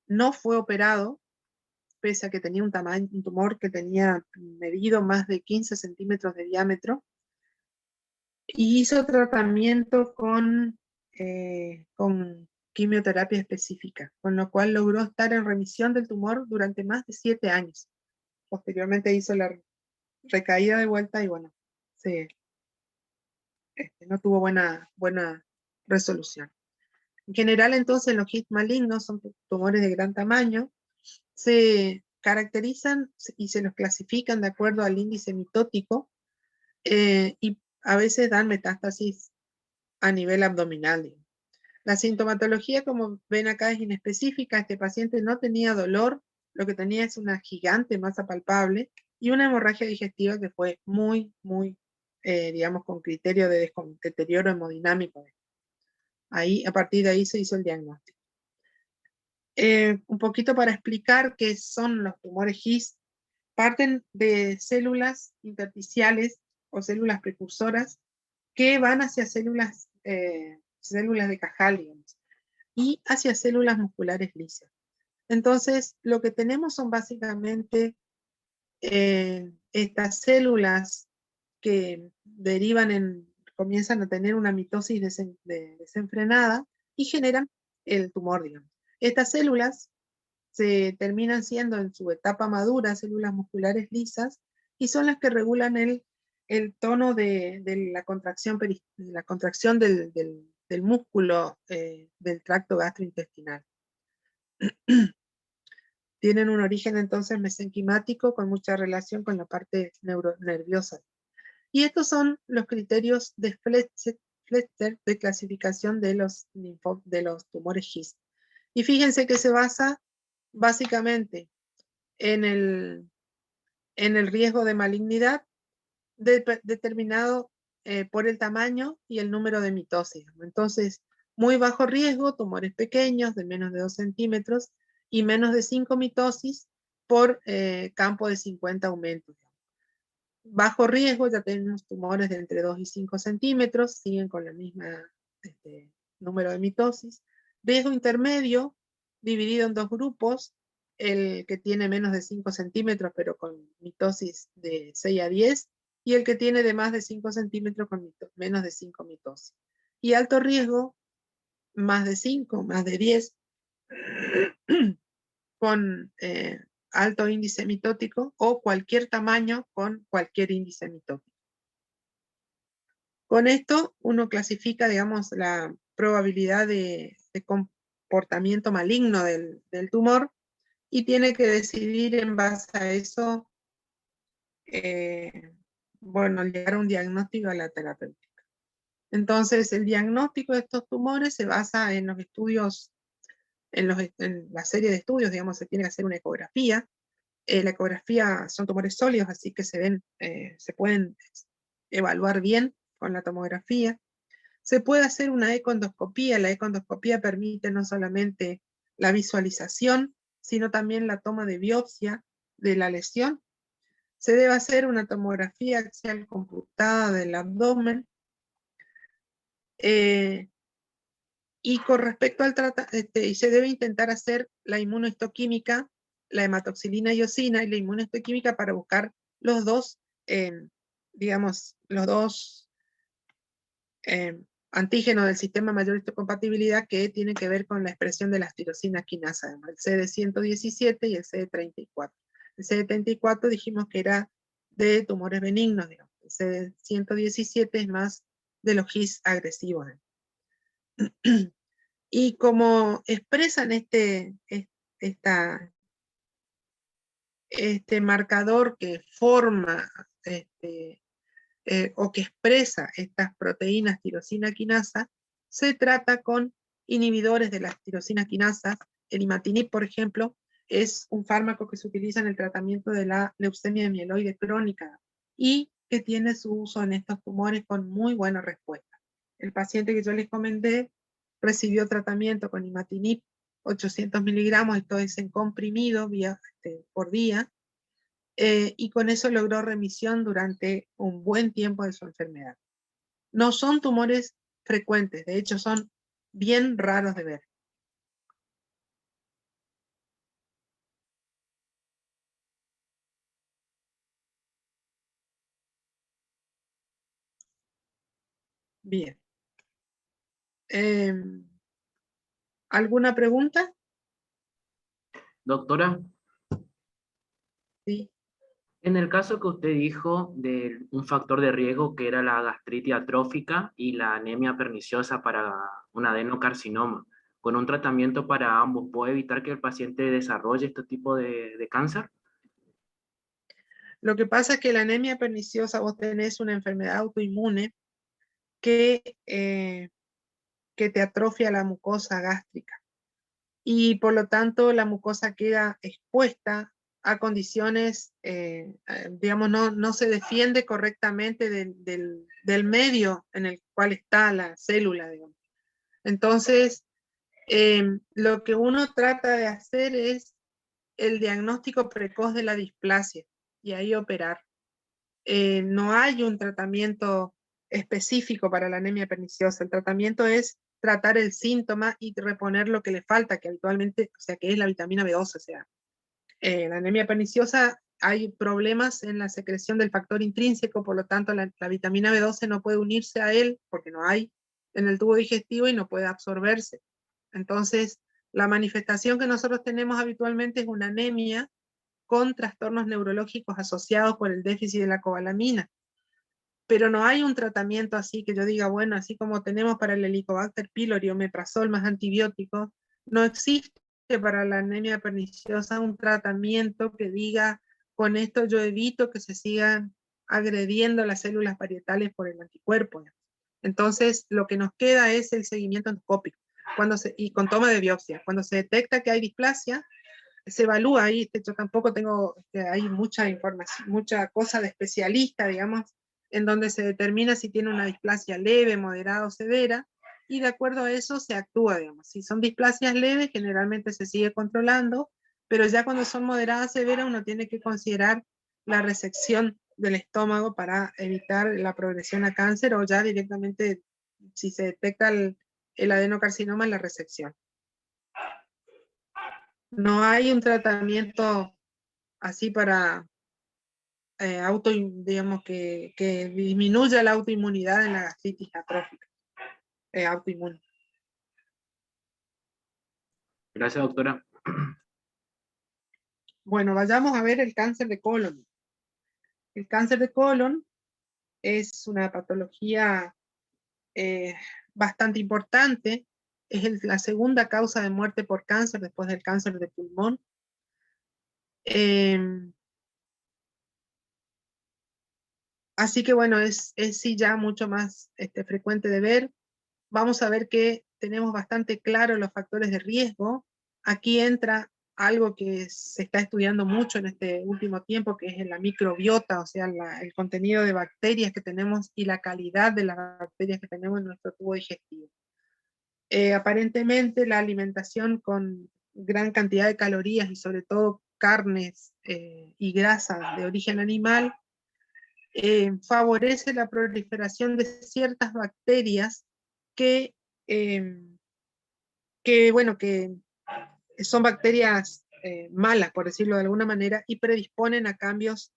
no fue operado, pese a que tenía un tumor que tenía medido más de 15 centímetros de diámetro, y hizo tratamiento con quimioterapia específica, con lo cual logró estar en remisión del tumor durante más de 7 años. Posteriormente hizo la recaída de vuelta y bueno, no tuvo buena resolución. En general, entonces, los GIST malignos son tumores de gran tamaño, se caracterizan y se los clasifican de acuerdo al índice mitótico, y a veces dan metástasis a nivel abdominal. La sintomatología, como ven acá, es inespecífica. Este paciente no tenía dolor, lo que tenía es una gigante masa palpable y una hemorragia digestiva que fue muy, digamos, con criterio de deterioro hemodinámico. Ahí, a partir de ahí se hizo el diagnóstico. Un poquito para explicar qué son los tumores GIST. Parten de células intersticiales o células precursoras que van hacia células de Cajal, digamos, y hacia células musculares lisas. Entonces, lo que tenemos son básicamente estas células que comienzan a tener una mitosis desenfrenada y generan el tumor, digamos. Estas células se terminan siendo en su etapa madura células musculares lisas y son las que regulan el tono de la contracción, del músculo del tracto gastrointestinal. Tienen un origen entonces mesenquimático con mucha relación con la parte nerviosa. Y estos son los criterios de Fletcher de clasificación de los tumores GIST. Y fíjense que se basa básicamente en el riesgo de malignidad determinado por el tamaño y el número de mitosis. Entonces, muy bajo riesgo, tumores pequeños de menos de 2 centímetros y menos de 5 mitosis por campo de 50 aumentos. Bajo riesgo ya tenemos tumores de entre 2 y 5 centímetros, siguen con la misma número de mitosis. Riesgo intermedio, dividido en 2 grupos, el que tiene menos de 5 centímetros pero con mitosis de 6 a 10, y el que tiene de más de 5 centímetros con menos de 5 mitosis. Y alto riesgo, más de 5, más de 10, con alto índice mitótico, o cualquier tamaño con cualquier índice mitótico. Con esto uno clasifica, digamos, la probabilidad de comportamiento maligno del tumor y tiene que decidir en base a eso, bueno, llegar a un diagnóstico a la terapéutica. Entonces, el diagnóstico de estos tumores se basa en los estudios, en la serie de estudios, digamos, se tiene que hacer una ecografía. La ecografía son tumores sólidos, así que se pueden evaluar bien con la tomografía. Se puede hacer una ecoendoscopía. La ecoendoscopía permite no solamente la visualización, sino también la toma de biopsia de la lesión. Se debe hacer una tomografía axial computada del abdomen. Y con respecto al y se debe intentar hacer la inmunohistoquímica, la hematoxilina y eosina y la inmunohistoquímica para buscar los dos, digamos, los dos antígenos del sistema mayor histocompatibilidad que tienen que ver con la expresión de las tirosinas quinasa, el CD117 y el CD34. El CD34 dijimos que era de tumores benignos, digamos. El CD117 es más de los GIS agresivos. Y como expresan este marcador que forma o que expresa estas proteínas tirosina quinasa, se trata con inhibidores de las tirosinas quinasas. El imatinib, por ejemplo, es un fármaco que se utiliza en el tratamiento de la leucemia mieloide crónica y que tiene su uso en estos tumores con muy buena respuesta. El paciente que yo les comenté recibió tratamiento con imatinib 800 miligramos, esto es en comprimido por día, y con eso logró remisión durante un buen tiempo de su enfermedad. No son tumores frecuentes, de hecho son bien raros de ver. Bien. ¿Alguna pregunta? Doctora, Sí. en el caso que usted dijo de un factor de riesgo que era la gastritis atrófica y la anemia perniciosa para un adenocarcinoma, con un tratamiento para ambos, ¿puede evitar que el paciente desarrolle este tipo de cáncer? Lo que pasa es que la anemia perniciosa, vos tenés una enfermedad autoinmune que, que te atrofia la mucosa gástrica. Y por lo tanto la mucosa queda expuesta a condiciones, digamos, no se defiende correctamente del medio en el cual está la célula, digamos. Entonces, lo que uno trata de hacer es el diagnóstico precoz de la displasia y ahí operar. No hay un tratamiento específico para la anemia perniciosa. El tratamiento es tratar el síntoma y reponer lo que le falta, que habitualmente, o sea, que es la vitamina B12. O sea, la anemia perniciosa hay problemas en la secreción del factor intrínseco, por lo tanto la vitamina B12 no puede unirse a él porque no hay en el tubo digestivo y no puede absorberse. Entonces, la manifestación que nosotros tenemos habitualmente es una anemia con trastornos neurológicos asociados por el déficit de la cobalamina. Pero no hay un tratamiento así que yo diga, bueno, así como tenemos para el Helicobacter pylori, omeprazol más antibióticos, no existe para la anemia perniciosa un tratamiento que diga, con esto yo evito que se sigan agrediendo las células parietales por el anticuerpo. Entonces, lo que nos queda es el seguimiento endoscópico y con toma de biopsia. Cuando se detecta que hay displasia, se evalúa ahí, yo tampoco tengo, hay mucha información, mucha cosa de especialista, digamos, en donde se determina si tiene una displasia leve, moderada o severa, y de acuerdo a eso se actúa, digamos. Si son displasias leves, generalmente se sigue controlando, pero ya cuando son moderadas, severas, uno tiene que considerar la resección del estómago para evitar la progresión a cáncer o ya directamente, si se detecta el adenocarcinoma, la resección. No hay un tratamiento así para digamos que disminuya la autoinmunidad en la gastritis atrófica, autoinmune. Gracias, doctora. Bueno, vayamos a ver el cáncer de colon. El cáncer de colon es una patología bastante importante. Es la segunda causa de muerte por cáncer después del cáncer de pulmón. Así que bueno, es sí ya mucho más frecuente de ver. Vamos a ver que tenemos bastante claro los factores de riesgo. Aquí entra algo que se está estudiando mucho en este último tiempo, que es la microbiota, o sea, el contenido de bacterias que tenemos y la calidad de las bacterias que tenemos en nuestro tubo digestivo. Aparentemente la alimentación con gran cantidad de calorías y sobre todo carnes y grasas de origen animal favorece la proliferación de ciertas bacterias que, eh, bueno, que son bacterias malas, por decirlo de alguna manera, y predisponen a cambios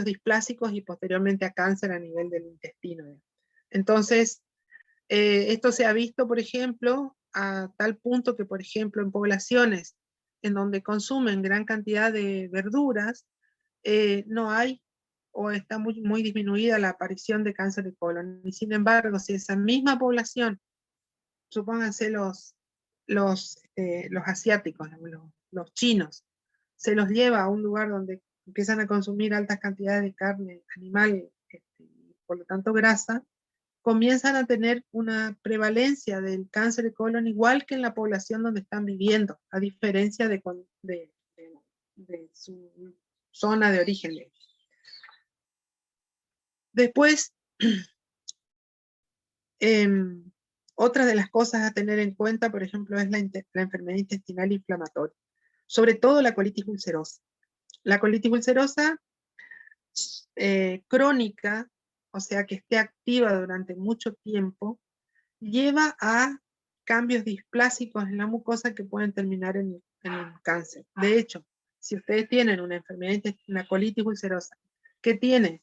displásicos y posteriormente a cáncer a nivel del intestino. Entonces, esto se ha visto, por ejemplo, a tal punto que, por ejemplo, en poblaciones en donde consumen gran cantidad de verduras, no hay o está muy disminuida la aparición de cáncer de colon. Y sin embargo, si esa misma población, supónganse los asiáticos, los chinos, se los lleva a un lugar donde empiezan a consumir altas cantidades de carne animal, por lo tanto grasa, comienzan a tener una prevalencia del cáncer de colon igual que en la población donde están viviendo, a diferencia de su zona de origen. Después, otra de las cosas a tener en cuenta, por ejemplo, es la enfermedad intestinal inflamatoria, sobre todo la colitis ulcerosa. La colitis ulcerosa crónica, o sea que esté activa durante mucho tiempo, lleva a cambios displásicos en la mucosa que pueden terminar en un cáncer. De hecho, si ustedes tienen una enfermedad, una colitis ulcerosa, que tiene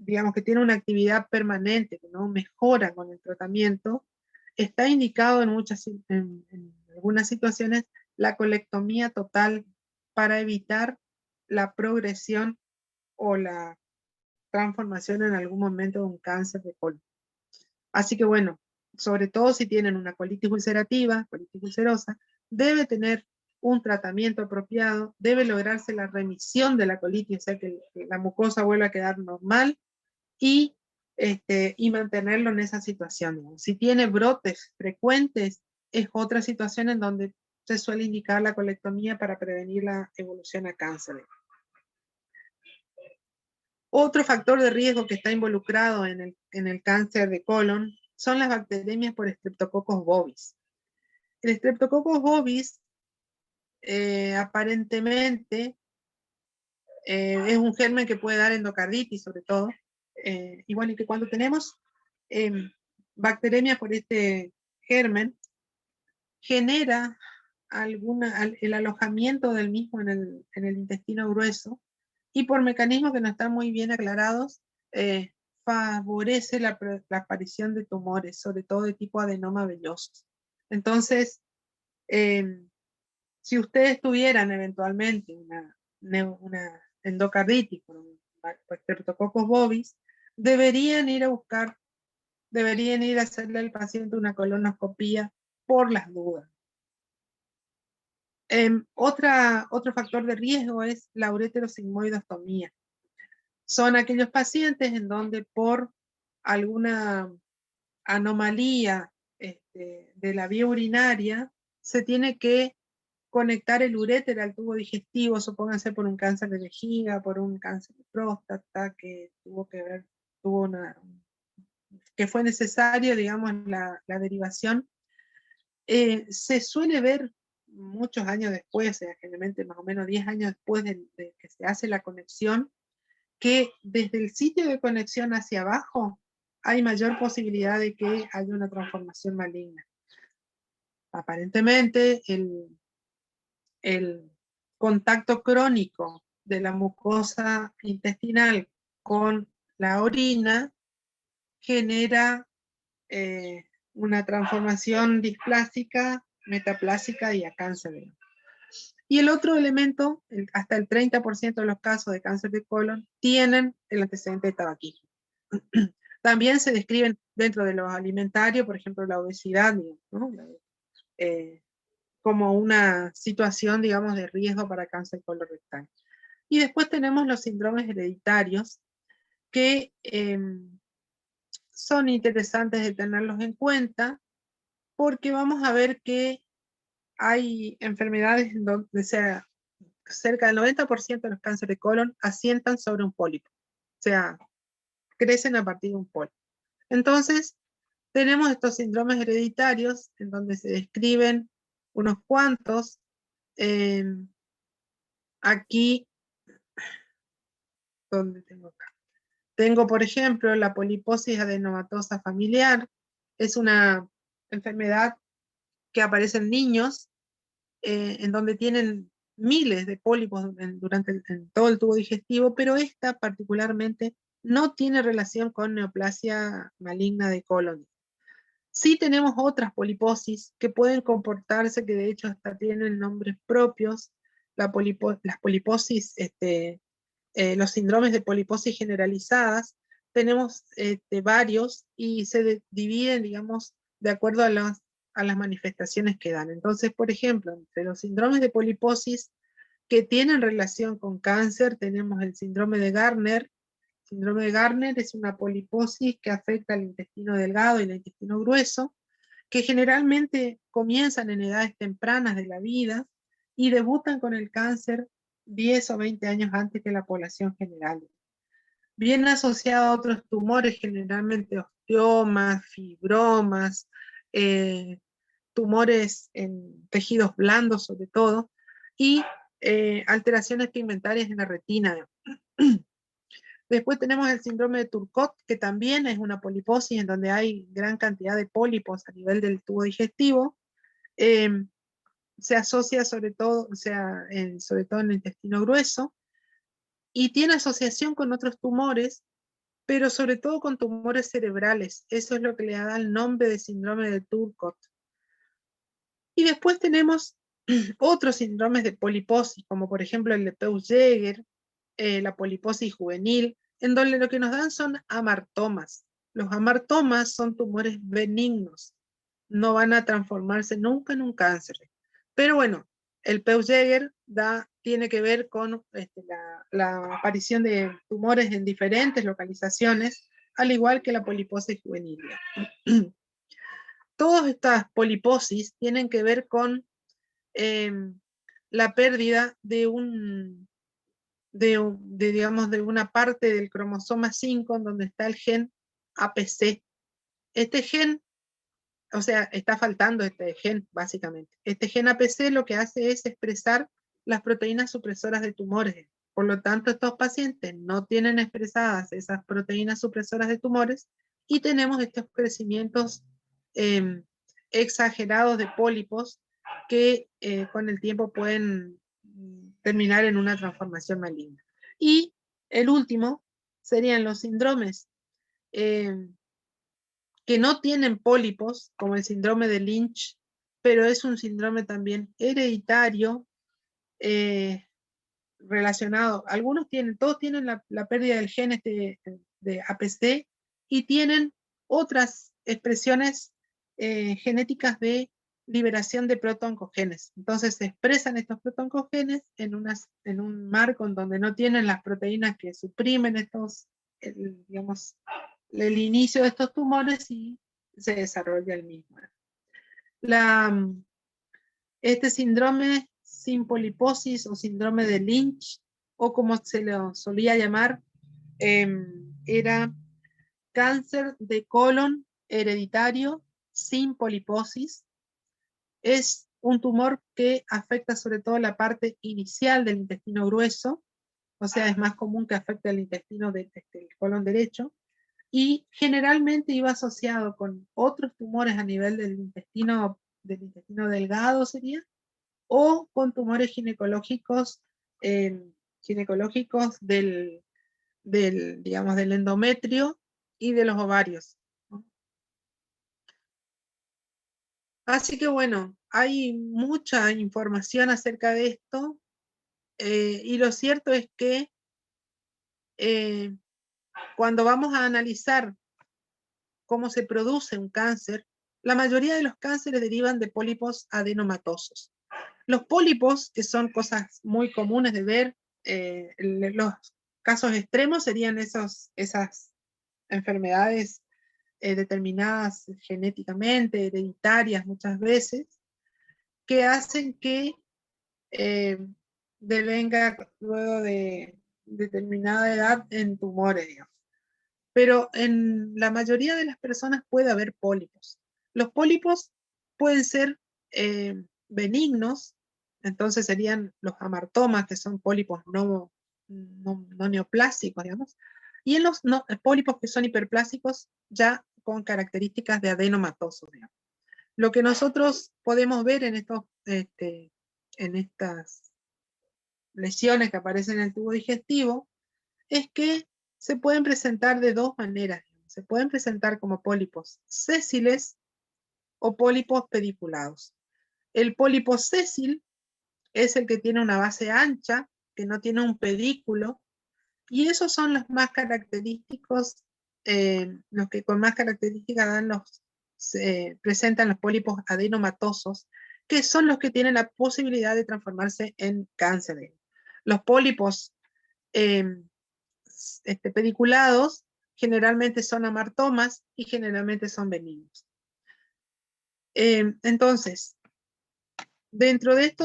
digamos que tiene una actividad permanente, que no mejora con el tratamiento, está indicado en algunas situaciones la colectomía total para evitar la progresión o la transformación en algún momento de un cáncer de colon. Así que bueno, sobre todo si tienen una colitis ulcerativa, colitis ulcerosa, debe tener un tratamiento apropiado, debe lograrse la remisión de la colitis, o sea que la mucosa vuelva a quedar normal y mantenerlo en esa situación, digamos. Si tiene brotes frecuentes, es otra situación en donde se suele indicar la colectomía para prevenir la evolución a cáncer. Otro factor de riesgo que está involucrado en el cáncer de colon son las bacteremias por Streptococcus bovis. El Streptococcus bovis aparentemente es un germen que puede dar endocarditis sobre todo, y bueno, y que cuando tenemos bacteremia por este germen, genera el alojamiento del mismo en el intestino grueso, y por mecanismos que no están muy bien aclarados, favorece la aparición de tumores, sobre todo de tipo adenoma velloso. Entonces, si ustedes tuvieran eventualmente una endocarditis por Streptococcus bovis, deberían ir a hacerle al paciente una colonoscopía por las dudas. Otro factor de riesgo es la ureterosigmoidostomía. Son aquellos pacientes en donde por alguna anomalía de la vía urinaria se tiene que conectar el uréter al tubo digestivo, supónganse por un cáncer de vejiga, por un cáncer de próstata, que que fue necesario, digamos, la derivación. Se suele ver muchos años después, o sea, generalmente más o menos 10 años después de que se hace la conexión, que desde el sitio de conexión hacia abajo hay mayor posibilidad de que haya una transformación maligna. Aparentemente, el contacto crónico de la mucosa intestinal con la orina genera una transformación displásica, metaplásica y a cáncer. Y el otro elemento, hasta el 30% de los casos de cáncer de colon tienen el antecedente de tabaquismo. También se describen dentro de los alimentarios, por ejemplo, la obesidad, ¿no? Como una situación, digamos, de riesgo para cáncer colorectal. Y después tenemos los síndromes hereditarios, que son interesantes de tenerlos en cuenta, porque vamos a ver que hay enfermedades donde cerca del 90% de los cánceres de colon asientan sobre un pólipo, o sea, crecen a partir de un pólipo. Entonces, tenemos estos síndromes hereditarios en donde se describen unos cuantos. Aquí, donde tengo acá. Tengo, por ejemplo, la poliposis adenomatosa familiar. Es una enfermedad que aparece en niños, en donde tienen miles de pólipos durante en todo el tubo digestivo, pero esta particularmente no tiene relación con neoplasia maligna de colon. Sí tenemos otras poliposis que pueden comportarse, que de hecho hasta tienen nombres propios, las poliposis, los síndromes de poliposis generalizadas. Tenemos varios y se dividen, digamos, de acuerdo a las manifestaciones que dan. Entonces, por ejemplo, entre los síndromes de poliposis que tienen relación con cáncer, tenemos el síndrome de Gardner. El síndrome de Gardner es una poliposis que afecta al intestino delgado y el intestino grueso, que generalmente comienzan en edades tempranas de la vida y debutan con el cáncer 10 o 20 años antes que la población general. Viene asociado a otros tumores, generalmente osteomas, fibromas, tumores en tejidos blandos sobre todo, y alteraciones pigmentarias en la retina. Después tenemos el síndrome de Turcot, que también es una poliposis en donde hay gran cantidad de pólipos a nivel del tubo digestivo. Se asocia sobre todo, sobre todo en el intestino grueso, y tiene asociación con otros tumores, pero sobre todo con tumores cerebrales. Eso es lo que le da el nombre de síndrome de Turcot. Y después tenemos otros síndromes de poliposis, como por ejemplo el de Peutz-Jeghers, la poliposis juvenil, en donde lo que nos dan son amartomas. Los amartomas son tumores benignos, no van a transformarse nunca en un cáncer. Pero bueno, el Peutz-Jeghers tiene que ver con la aparición de tumores en diferentes localizaciones, al igual que la poliposis juvenil. Todas estas poliposis tienen que ver con la pérdida digamos, de una parte del cromosoma 5 en donde está el gen APC. Este gen, o sea, está faltando este gen, básicamente. Este gen APC lo que hace es expresar las proteínas supresoras de tumores. Por lo tanto, estos pacientes no tienen expresadas esas proteínas supresoras de tumores y tenemos estos crecimientos exagerados de pólipos que con el tiempo pueden terminar en una transformación maligna. Y el último serían los síndromes que no tienen pólipos, como el síndrome de Lynch, pero es un síndrome también hereditario relacionado. Todos tienen la pérdida del gen de APC y tienen otras expresiones genéticas de liberación de protooncogenes. Entonces se expresan estos protooncogenes en un marco en donde no tienen las proteínas que suprimen digamos, el inicio de estos tumores y se desarrolla el mismo. Este síndrome sin poliposis o síndrome de Lynch, o como se lo solía llamar, era cáncer de colon hereditario sin poliposis. Es un tumor que afecta sobre todo la parte inicial del intestino grueso, o sea, es más común que afecte el intestino del colon derecho, y generalmente iba asociado con otros tumores a nivel del intestino delgado sería, o con tumores ginecológicos digamos, del endometrio y de los ovarios. Así que bueno, hay mucha información acerca de esto, y lo cierto es que cuando vamos a analizar cómo se produce un cáncer, la mayoría de los cánceres derivan de pólipos adenomatosos. Los pólipos, que son cosas muy comunes de ver, los casos extremos serían esas enfermedades determinadas genéticamente, hereditarias muchas veces, que hacen que devenga luego de determinada edad en tumores, digamos. Pero en la mayoría de las personas puede haber pólipos. Los pólipos pueden ser benignos, entonces serían los amartomas, que son pólipos no neoplásicos, digamos, y en los pólipos que son hiperplásicos, ya con características de adenomatosos, digamos. Lo que nosotros podemos ver en estas lesiones que aparecen en el tubo digestivo es que se pueden presentar de dos maneras. Se pueden presentar como pólipos sésiles o pólipos pediculados. El pólipo sésil es el que tiene una base ancha, que no tiene un pedículo, y esos son los más característicos, los que con más características presentan los pólipos adenomatosos, que son los que tienen la posibilidad de transformarse en cáncer. Los pólipos pediculados generalmente son amartomas y generalmente son benignos. Entonces, dentro de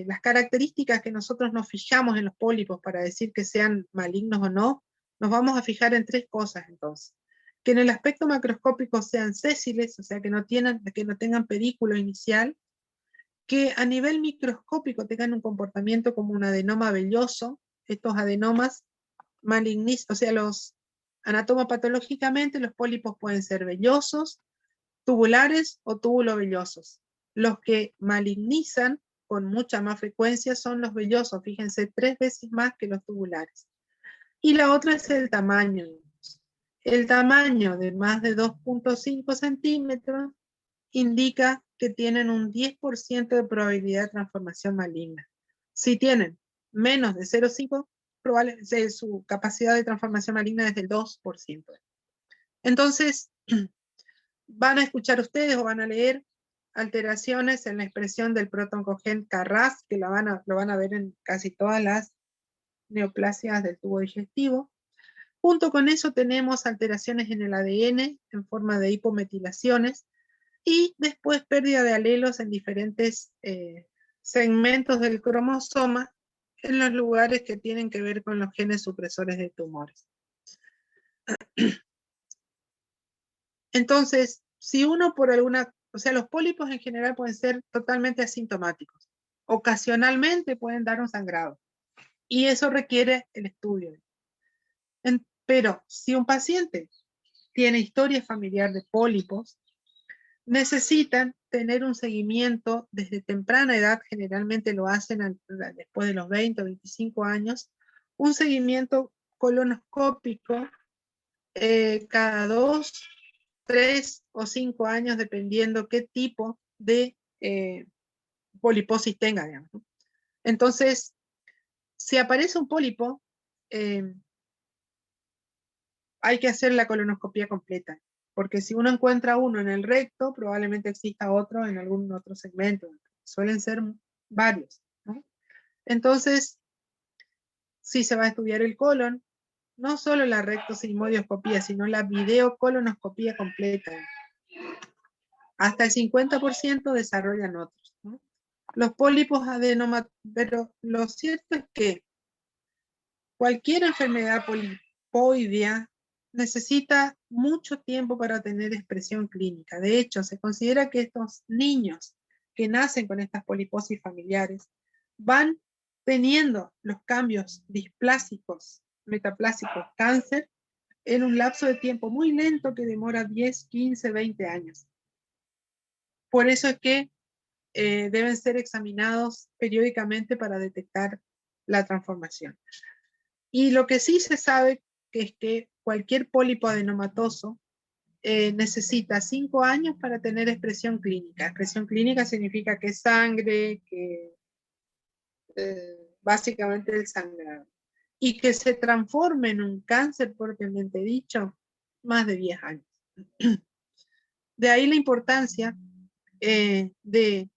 las características que nosotros nos fijamos en los pólipos para decir que sean malignos o no, nos vamos a fijar en tres cosas entonces. Que en el aspecto macroscópico sean sésiles, o sea, que no tengan pedículo inicial, que a nivel microscópico tengan un comportamiento como un adenoma velloso. Estos adenomas o sea, anatomopatológicamente los pólipos pueden ser vellosos, tubulares o túbulo-vellosos. Los que malignizan con mucha más frecuencia son los vellosos, fíjense, 3 veces más que los tubulares. Y la otra es el tamaño. El tamaño de más de 2.5 centímetros indica que tienen un 10% de probabilidad de transformación maligna. Si tienen menos de 0,5, su capacidad de transformación maligna es del 2%. Entonces, van a escuchar ustedes o van a leer alteraciones en la expresión del protoncogen KRAS, que lo van a ver en casi todas las neoplasias del tubo digestivo. Junto con eso tenemos alteraciones en el ADN en forma de hipometilaciones y después pérdida de alelos en diferentes segmentos del cromosoma en los lugares que tienen que ver con los genes supresores de tumores. Entonces, si uno por alguna, o sea, los pólipos en general pueden ser totalmente asintomáticos. Ocasionalmente pueden dar un sangrado y eso requiere el estudio. Pero si un paciente tiene historia familiar de pólipos, necesitan tener un seguimiento desde temprana edad, generalmente lo hacen después de los 20 o 25 años, un seguimiento colonoscópico cada 2, 3 o 5 años, dependiendo qué tipo de poliposis tenga, digamos. Entonces, si aparece un pólipo, hay que hacer la colonoscopía completa, porque si uno encuentra uno en el recto, probablemente exista otro en algún otro segmento. Suelen ser varios, ¿no? Entonces, si se va a estudiar el colon, no solo la rectosigmoidoscopía, sino la videocolonoscopía completa. Hasta el 50% desarrollan otros, ¿no? Los pólipos adenomas, pero lo cierto es que cualquier enfermedad polipoidea necesita mucho tiempo para tener expresión clínica. De hecho, se considera que estos niños que nacen con estas poliposis familiares van teniendo los cambios displásicos, metaplásicos, cáncer, en un lapso de tiempo muy lento que demora 10, 15, 20 años. Por eso es que deben ser examinados periódicamente para detectar la transformación. Y lo que sí se sabe que es que cualquier pólipo adenomatoso necesita 5 años para tener expresión clínica. Expresión clínica significa que es sangre, que básicamente el sangrado. Y que se transforme en un cáncer propiamente dicho, más de 10 años. De ahí la importancia de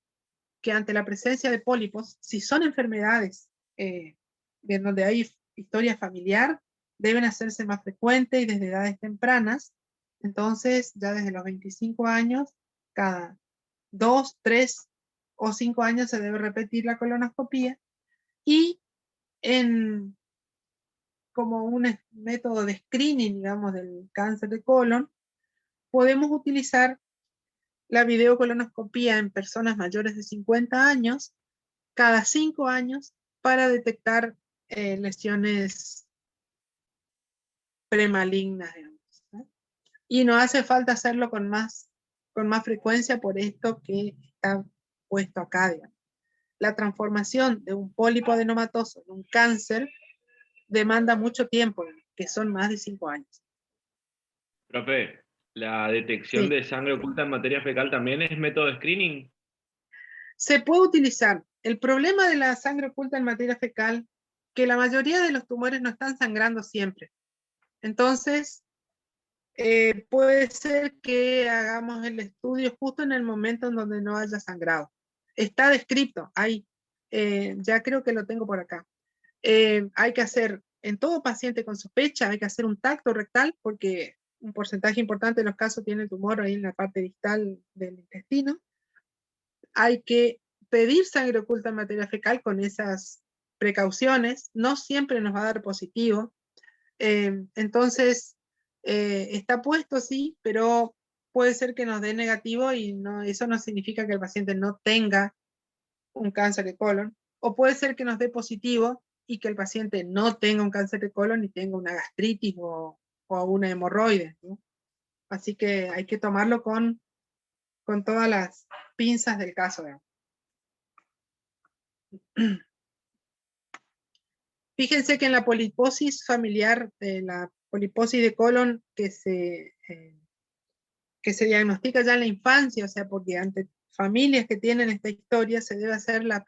que ante la presencia de pólipos, si son enfermedades de donde hay historia familiar, deben hacerse más frecuentes y desde edades tempranas. Entonces, ya desde los 25 años, cada 2, 3 o 5 años se debe repetir la colonoscopía y como un método de screening, digamos, del cáncer de colon, podemos utilizar la videocolonoscopía en personas mayores de 50 años cada 5 años para detectar lesiones premalignas, digamos, ¿no? Y no hace falta hacerlo con más frecuencia por esto que está puesto acá, digamos. La transformación de un pólipo adenomatoso en un cáncer demanda mucho tiempo, que son más de 5 años. Profe, ¿la detección Sí. de sangre oculta en materia fecal también es método de screening? Se puede utilizar. El problema de la sangre oculta en materia fecal, que la mayoría de los tumores no están sangrando siempre. Entonces, puede ser que hagamos el estudio justo en el momento en donde no haya sangrado. Está descrito ahí, ya creo que lo tengo por acá. Hay que hacer, en todo paciente con sospecha, hay que hacer un tacto rectal, porque un porcentaje importante de los casos tiene el tumor ahí en la parte distal del intestino. Hay que pedir sangre oculta en materia fecal con esas precauciones. No siempre nos va a dar positivo. Entonces, está puesto, sí, pero puede ser que nos dé negativo y no, eso no significa que el paciente no tenga un cáncer de colon. O puede ser que nos dé positivo y que el paciente no tenga un cáncer de colon y tenga una gastritis o una hemorroide, ¿no? Así que hay que tomarlo con todas las pinzas del caso, ¿no? Fíjense que en la poliposis familiar, la poliposis de colon que se diagnostica ya en la infancia, o sea, porque ante familias que tienen esta historia se debe hacer las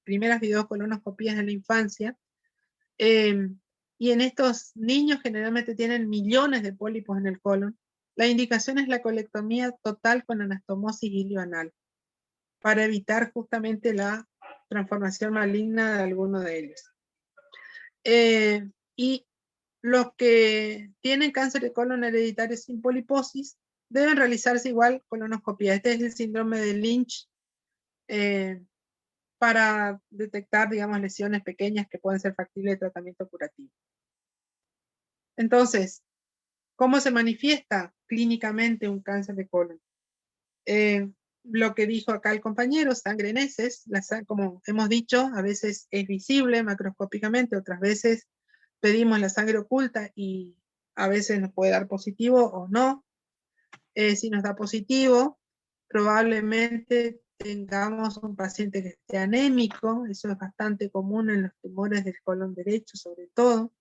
primeras videocolonoscopías en la infancia, y en estos niños generalmente tienen millones de pólipos en el colon. La indicación es la colectomía total con anastomosis ilioanal, para evitar justamente la transformación maligna de alguno de ellos. Y los que tienen cáncer de colon hereditario sin poliposis deben realizarse igual colonoscopia. Este es el síndrome de Lynch, para detectar, digamos, lesiones pequeñas que pueden ser factibles de tratamiento curativo. Entonces, ¿cómo se manifiesta clínicamente un cáncer de colon? Lo que dijo acá el compañero, sangre en heces, como hemos dicho, a veces es visible macroscópicamente, otras veces pedimos la sangre oculta y a veces nos puede dar positivo o no. Si nos da positivo, probablemente tengamos un paciente que esté anémico, eso es bastante común en los tumores del colon derecho sobre todo.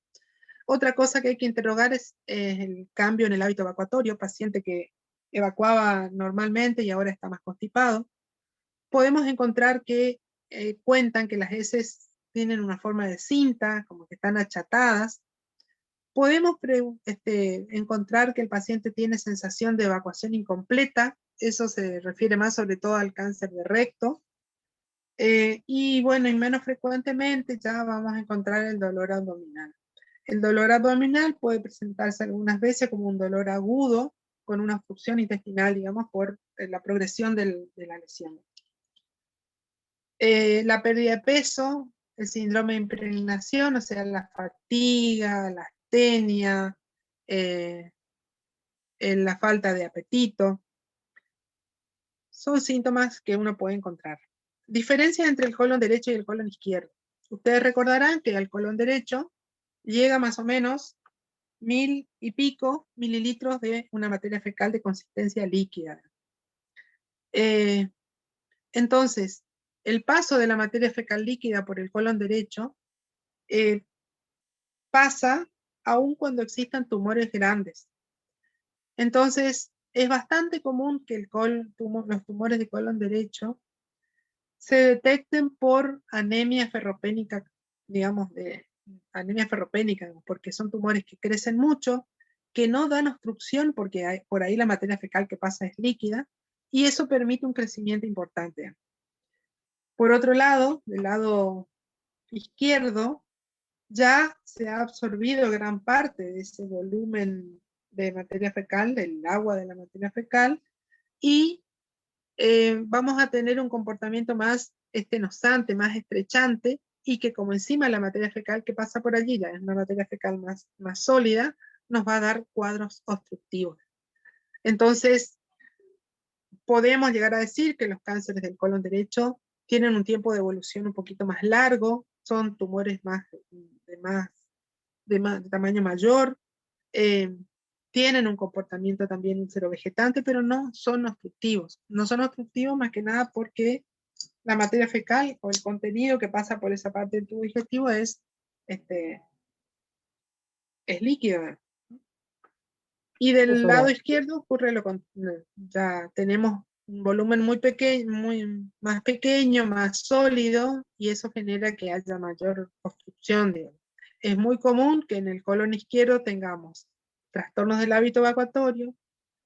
Otra cosa que hay que interrogar es el cambio en el hábito evacuatorio, paciente que evacuaba normalmente y ahora está más constipado. Podemos encontrar que cuentan que las heces tienen una forma de cinta, como que están achatadas. Podemos encontrar que el paciente tiene sensación de evacuación incompleta, eso se refiere más sobre todo al cáncer de recto. Y bueno, y menos frecuentemente ya vamos a encontrar el dolor abdominal. El dolor abdominal puede presentarse algunas veces como un dolor agudo, con una obstrucción intestinal, digamos, por la progresión de la lesión. La pérdida de peso, el síndrome de impregnación, o sea, la fatiga, la astenia, la falta de apetito, son síntomas que uno puede encontrar. Diferencia entre el colon derecho y el colon izquierdo. Ustedes recordarán que al colon derecho llega más o menos 1000 y pico mililitros de una materia fecal de consistencia líquida. Entonces, el paso de la materia fecal líquida por el colon derecho pasa aun cuando existan tumores grandes. Entonces, es bastante común que los tumores de colon derecho se detecten por anemia ferropénica, digamos, anemia ferropénica, porque son tumores que crecen mucho, que no dan obstrucción porque por ahí la materia fecal que pasa es líquida, y eso permite un crecimiento importante. Por otro lado, del lado izquierdo, ya se ha absorbido gran parte de ese volumen de materia fecal, del agua de la materia fecal, y vamos a tener un comportamiento más estenosante, más estrechante, y que como encima la materia fecal que pasa por allí ya es una materia fecal más sólida, nos va a dar cuadros obstructivos. Entonces, podemos llegar a decir que los cánceres del colon derecho tienen un tiempo de evolución un poquito más largo, son tumores de tamaño mayor, tienen un comportamiento también úsero-vegetante, pero no son obstructivos. No son obstructivos más que nada porque la materia fecal o el contenido que pasa por esa parte del tubo digestivo es líquido. Y del lado izquierdo ocurre lo contrario. Ya tenemos un volumen muy pequeño, más pequeño, más sólido, y eso genera que haya mayor obstrucción, digamos. Es muy común que en el colon izquierdo tengamos trastornos del hábito evacuatorio,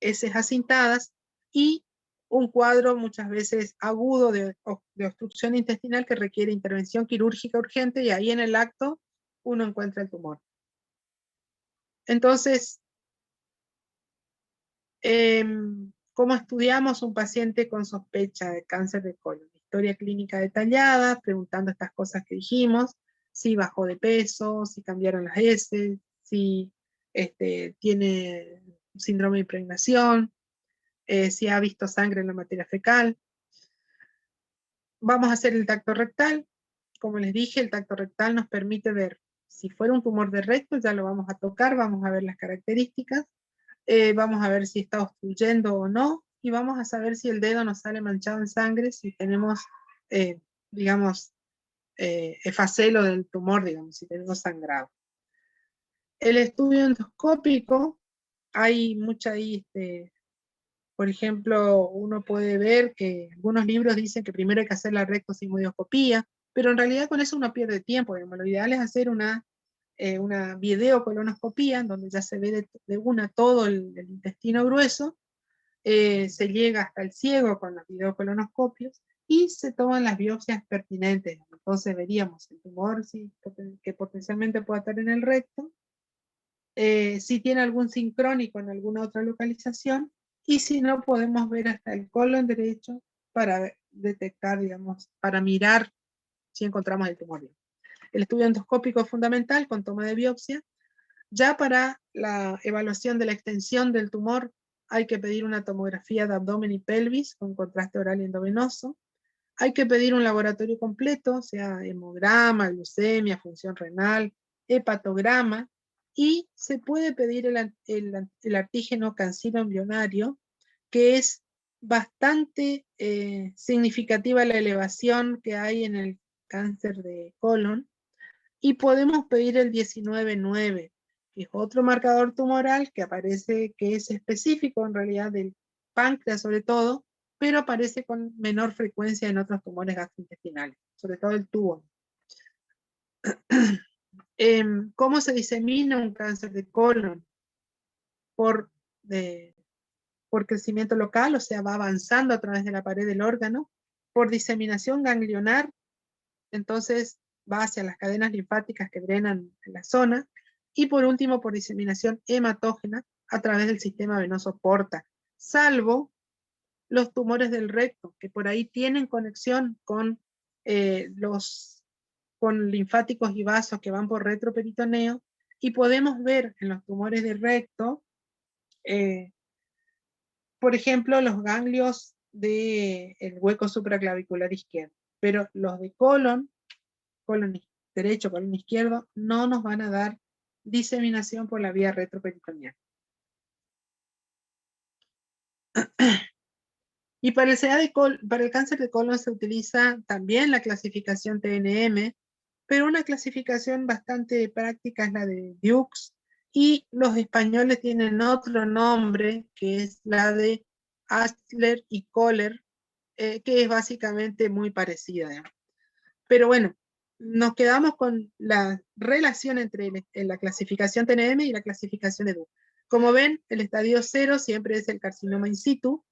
heces acintadas y un cuadro muchas veces agudo de obstrucción intestinal que requiere intervención quirúrgica urgente, y ahí en el acto uno encuentra el tumor. Entonces, ¿cómo estudiamos un paciente con sospecha de cáncer de colon? Historia clínica detallada, preguntando estas cosas que dijimos, si bajó de peso, si cambiaron las heces, si tiene síndrome de impregnación, si ha visto sangre en la materia fecal. Vamos a hacer el tacto rectal. Como les dije, el tacto rectal nos permite ver si fuera un tumor de recto, ya lo vamos a tocar, vamos a ver las características. Vamos a ver si está obstruyendo o no, y vamos a saber si el dedo nos sale manchado en sangre, si tenemos, digamos, efacelo del tumor, digamos, si tenemos sangrado. El estudio endoscópico, hay mucha ahí, por ejemplo, uno puede ver que algunos libros dicen que primero hay que hacer la rectosigmoidoscopía, pero en realidad con eso uno pierde tiempo, digamos. Lo ideal es hacer una videocolonoscopía, donde ya se ve de una todo el intestino grueso, se llega hasta el ciego con los videocolonoscopios, y se toman las biopsias pertinentes. Entonces veríamos el tumor que potencialmente pueda estar en el recto, si tiene algún sincrónico en alguna otra localización, y si no, podemos ver hasta el colon derecho para detectar, digamos, para mirar si encontramos el tumor. El estudio endoscópico es fundamental con toma de biopsia. Ya para la evaluación de la extensión del tumor hay que pedir una tomografía de abdomen y pelvis con contraste oral y endovenoso. Hay que pedir un laboratorio completo, sea hemograma, leucemia, función renal, hepatograma, y se puede pedir el antígeno cancino embrionario, que es bastante significativa la elevación que hay en el cáncer de colon, y podemos pedir el 19-9, que es otro marcador tumoral que aparece, que es específico en realidad del páncreas sobre todo, pero aparece con menor frecuencia en otros tumores gastrointestinales, sobre todo el tubo. ¿Cómo se disemina un cáncer de colon? Por crecimiento local, o sea, va avanzando a través de la pared del órgano, por diseminación ganglionar, entonces va hacia las cadenas linfáticas que drenan en la zona, y por último por diseminación hematógena a través del sistema venoso porta, salvo los tumores del recto, que por ahí tienen conexión con con linfáticos y vasos que van por retroperitoneo, y podemos ver en los tumores de recto, por ejemplo, los ganglios del hueco supraclavicular izquierdo, pero los de colon derecho, colon izquierdo, no nos van a dar diseminación por la vía retroperitoneal. Y para el cáncer de colon se utiliza también la clasificación TNM, pero una clasificación bastante práctica es la de Dukes, y los españoles tienen otro nombre, que es la de Astler y Kohler, que es básicamente muy parecida. Pero bueno, nos quedamos con la relación entre la clasificación TNM y la clasificación EDU. Como ven, el estadio 0 siempre es el carcinoma in situ.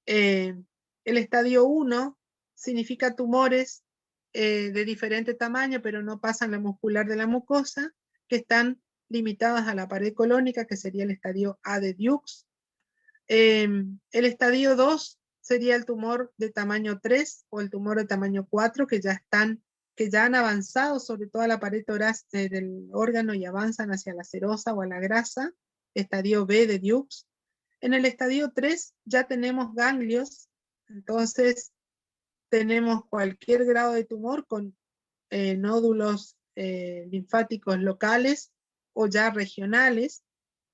El estadio 1 significa tumores de diferente tamaño, pero no pasan la muscular de la mucosa, que están limitadas a la pared colónica, que sería el estadio A de Dukes. El estadio 2 sería el tumor de tamaño 3 o el tumor de tamaño 4, que ya han avanzado sobre toda la pared torácica del órgano y avanzan hacia la serosa o a la grasa, estadio B de Dukes. En el estadio 3 ya tenemos ganglios, entonces tenemos cualquier grado de tumor con nódulos linfáticos locales o ya regionales.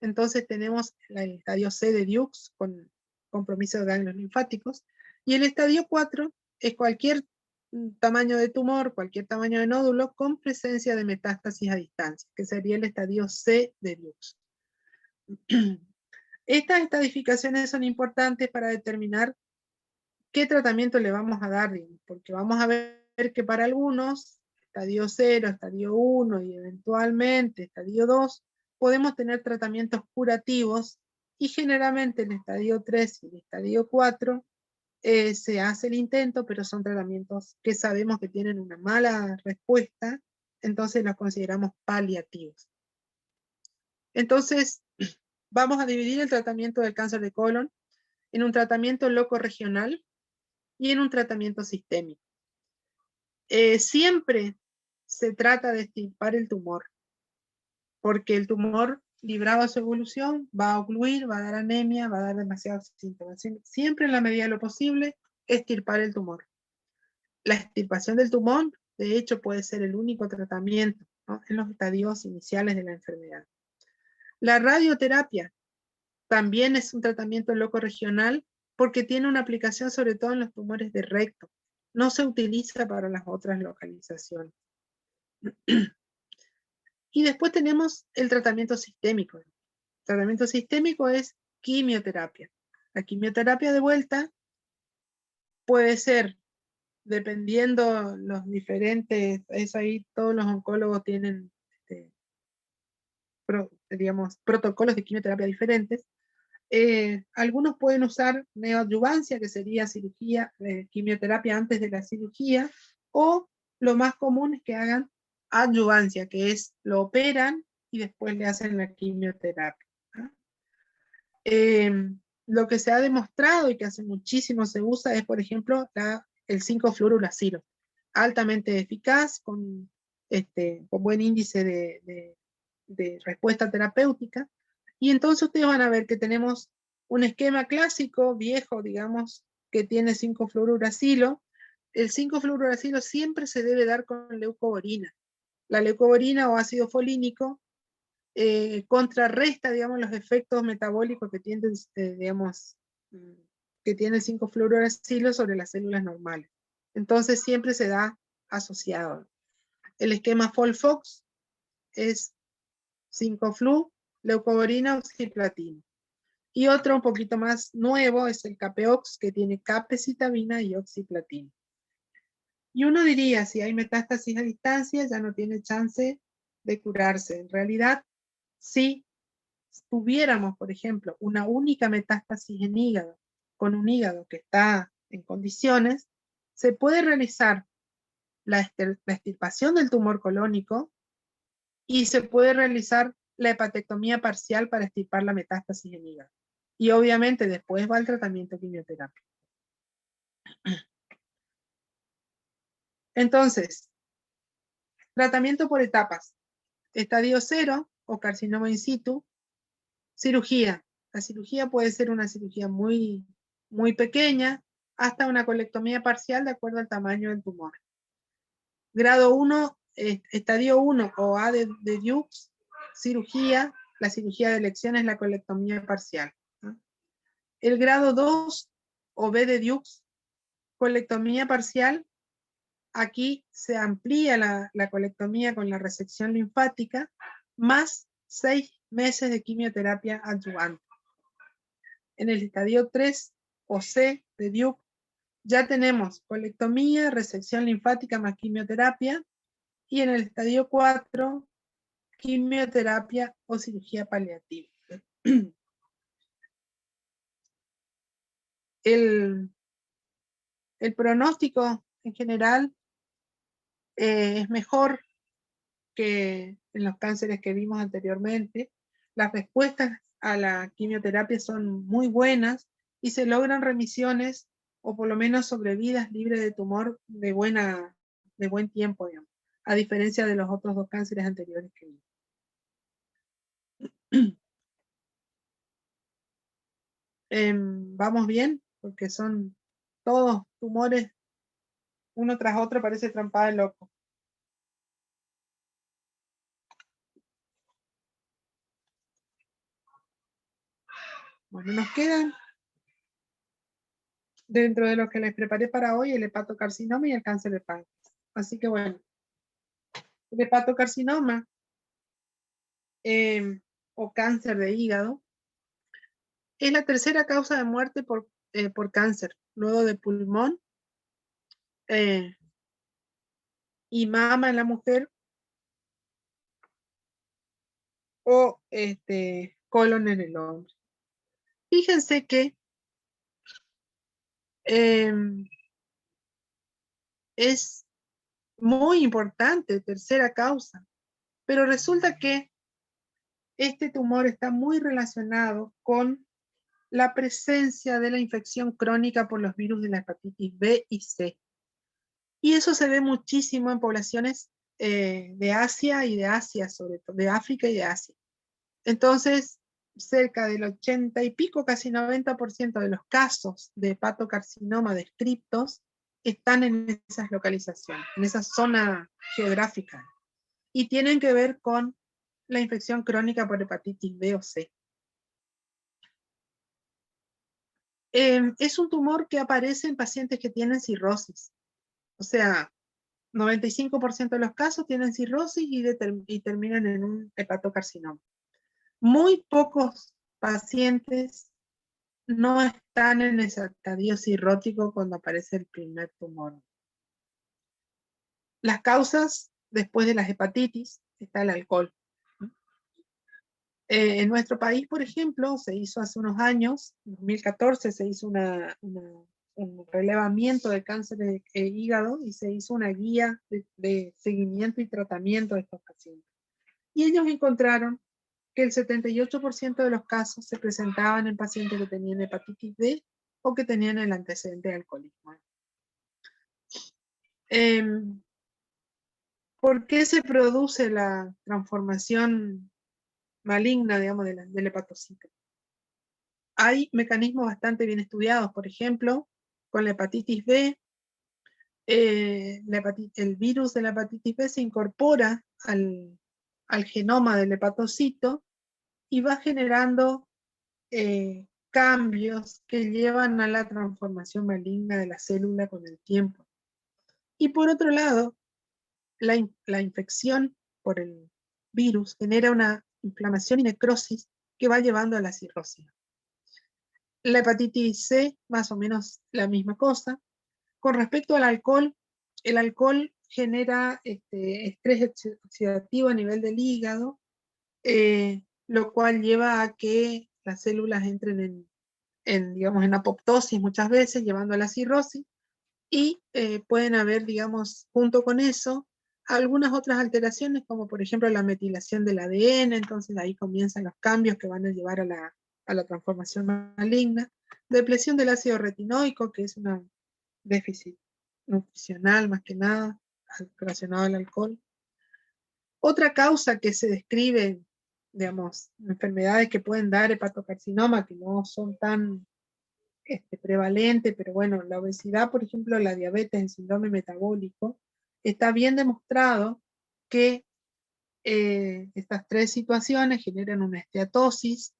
Entonces tenemos el estadio C de Dukes con compromiso de ganglios linfáticos, y el estadio 4 es cualquier tamaño de tumor, cualquier tamaño de nódulo con presencia de metástasis a distancia, que sería el estadio C de Dukes. Estas estadificaciones son importantes para determinar qué tratamiento le vamos a dar, porque vamos a ver que para algunos, estadio 0, estadio 1 y eventualmente estadio 2, podemos tener tratamientos curativos, y generalmente el estadio 3 y el estadio 4 se hace el intento, pero son tratamientos que sabemos que tienen una mala respuesta, entonces los consideramos paliativos. Entonces, vamos a dividir el tratamiento del cáncer de colon en un tratamiento locorregional y en un tratamiento sistémico. Siempre se trata de extirpar el tumor, porque el tumor, librado a su evolución, va a ocluir, va a dar anemia, va a dar demasiados síntomas. Siempre, en la medida de lo posible, extirpar el tumor. La extirpación del tumor, de hecho, puede ser el único tratamiento, ¿no?, en los estadios iniciales de la enfermedad. La radioterapia también es un tratamiento locorregional, porque tiene una aplicación sobre todo en los tumores de recto. no se utiliza para las otras localizaciones. Y después tenemos el tratamiento sistémico. El tratamiento sistémico es quimioterapia. La quimioterapia de vuelta puede ser, dependiendo los diferentes, es ahí todos los oncólogos tienen, digamos, protocolos de quimioterapia diferentes. Algunos pueden usar neoadyuvancia, que sería cirugía, quimioterapia antes de la cirugía, o lo más común es que hagan adyuvancia, que es lo operan y después le hacen la quimioterapia. ¿Ah? Lo que se ha demostrado y que hace muchísimo se usa es, por ejemplo, el 5-fluorouracilo, altamente eficaz, con buen índice de respuesta terapéutica. Y entonces ustedes van a ver que tenemos un esquema clásico, viejo, digamos, que tiene 5-fluorouracilo. El 5-fluorouracilo siempre se debe dar con leucovorina. La leucovorina o ácido folínico contrarresta, digamos, los efectos metabólicos que tienen, digamos, que tiene el 5-fluorouracilo sobre las células normales. Entonces siempre se da asociado. El esquema FOLFOX es 5-flu, leucovorina, oxiplatino. Y otro un poquito más nuevo es el Capeox, que tiene capecitabina y oxiplatino. Y uno diría, si hay metástasis a distancia, ya no tiene chance de curarse. En realidad, si tuviéramos, por ejemplo, una única metástasis en hígado, con un hígado que está en condiciones, se puede realizar la extirpación del tumor colónico y se puede realizar la hepatectomía parcial para extirpar la metástasis en hígado. Y obviamente después va el tratamiento quimioterapia. Entonces, tratamiento por etapas. Estadio 0 o carcinoma in situ. Cirugía. La cirugía puede ser una cirugía muy, muy pequeña hasta una colectomía parcial de acuerdo al tamaño del tumor. Grado 1, estadio 1 o A de Dukes, cirugía. La cirugía de elección es la colectomía parcial. ¿No? El grado 2 o B de Dukes, colectomía parcial. Aquí se amplía la colectomía con la resección linfática, más 6 meses de quimioterapia adyuvante. En el estadio 3 o C de Duke ya tenemos colectomía, resección linfática más quimioterapia, y en el estadio 4, quimioterapia o cirugía paliativa. El pronóstico en general es mejor que en los cánceres que vimos anteriormente. Las respuestas a la quimioterapia son muy buenas y se logran remisiones o por lo menos sobrevidas libres de tumor de buen tiempo, digamos, a diferencia de los otros 2 cánceres anteriores que vimos. Vamos bien, porque son todos tumores uno tras otro, parece trampada de loco. Bueno, nos quedan, dentro de lo que les preparé para hoy, el hepatocarcinoma y el cáncer de páncreas. Así que bueno, el hepatocarcinoma o cáncer de hígado es la tercera causa de muerte por cáncer, luego de pulmón y mama en la mujer o colon en el hombre. Fíjense que es muy importante, tercera causa, pero resulta que este tumor está muy relacionado con la presencia de la infección crónica por los virus de la hepatitis B y C. Y eso se ve muchísimo en poblaciones de Asia y de Asia, sobre todo, de África y de Asia. Entonces, cerca del 80 y pico, casi 90% de los casos de hepatocarcinoma descritos están en esas localizaciones, en esa zona geográfica, y tienen que ver con la infección crónica por hepatitis B o C. Es un tumor que aparece en pacientes que tienen cirrosis. O sea, 95% de los casos tienen cirrosis y terminan en un hepatocarcinoma. Muy pocos pacientes no están en ese estadio cirrótico cuando aparece el primer tumor. Las causas, después de las hepatitis, está el alcohol. En nuestro país, por ejemplo, se hizo hace unos años, en 2014, se hizo un relevamiento de cáncer de hígado y se hizo una guía de seguimiento y tratamiento de estos pacientes. Y ellos encontraron que el 78% de los casos se presentaban en pacientes que tenían hepatitis B o que tenían el antecedente de alcoholismo. ¿Por qué se produce la transformación maligna, digamos, del hepatocito? Hay mecanismos bastante bien estudiados, por ejemplo, con la hepatitis B, el virus de la hepatitis B se incorpora al genoma del hepatocito y va generando cambios que llevan a la transformación maligna de la célula con el tiempo. Y por otro lado, la infección por el virus genera una inflamación y necrosis que va llevando a la cirrosis. La hepatitis C, más o menos la misma cosa. Con respecto al alcohol, el alcohol genera estrés oxidativo a nivel del hígado, lo cual lleva a que las células entren digamos, en apoptosis muchas veces, llevando a la cirrosis, y pueden haber, digamos, junto con eso, algunas otras alteraciones, como por ejemplo la metilación del ADN, entonces ahí comienzan los cambios que van a llevar a la transformación maligna, depresión del ácido retinoico, que es un déficit nutricional más que nada, relacionado al alcohol. Otra causa que se describe, digamos, enfermedades que pueden dar hepatocarcinoma, que no son tan prevalentes, pero bueno, la obesidad, por ejemplo, la diabetes, el síndrome metabólico, está bien demostrado que estas tres situaciones generan una esteatosis,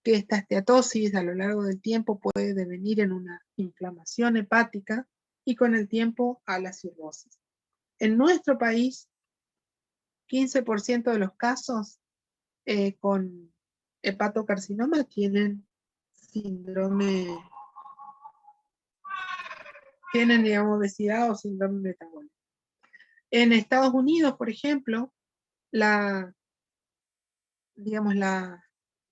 que esta esteatosis a lo largo del tiempo puede devenir en una inflamación hepática y con el tiempo a la cirrosis. En nuestro país, 15% de los casos con hepatocarcinoma tienen digamos, obesidad o síndrome metabólico. En Estados Unidos, por ejemplo,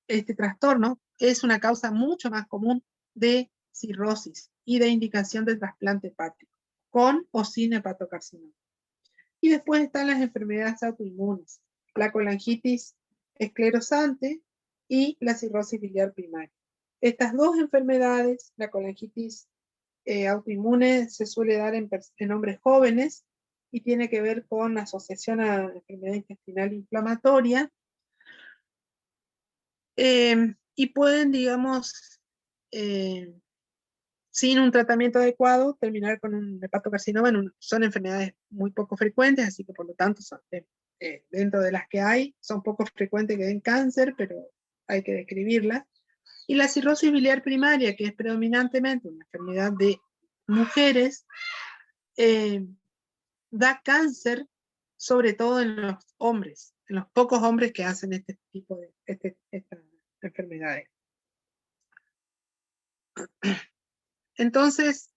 este trastorno es una causa mucho más común de cirrosis y de indicación de trasplante hepático, con o sin hepatocarcinoma. Y después están las enfermedades autoinmunes, la colangitis esclerosante y la cirrosis biliar primaria. Estas dos enfermedades, la colangitis autoinmune se suele dar en hombres jóvenes y tiene que ver con asociación a enfermedad intestinal inflamatoria, y pueden, digamos, sin un tratamiento adecuado, terminar con un hepatocarcinoma. Son enfermedades muy poco frecuentes, así que por lo tanto dentro de las que hay, son poco frecuentes que den cáncer, pero hay que describirlas. Y la cirrosis biliar primaria, que es predominantemente una enfermedad de mujeres, da cáncer sobre todo en los hombres, en los pocos hombres que hacen este tipo de estas enfermedades. Entonces,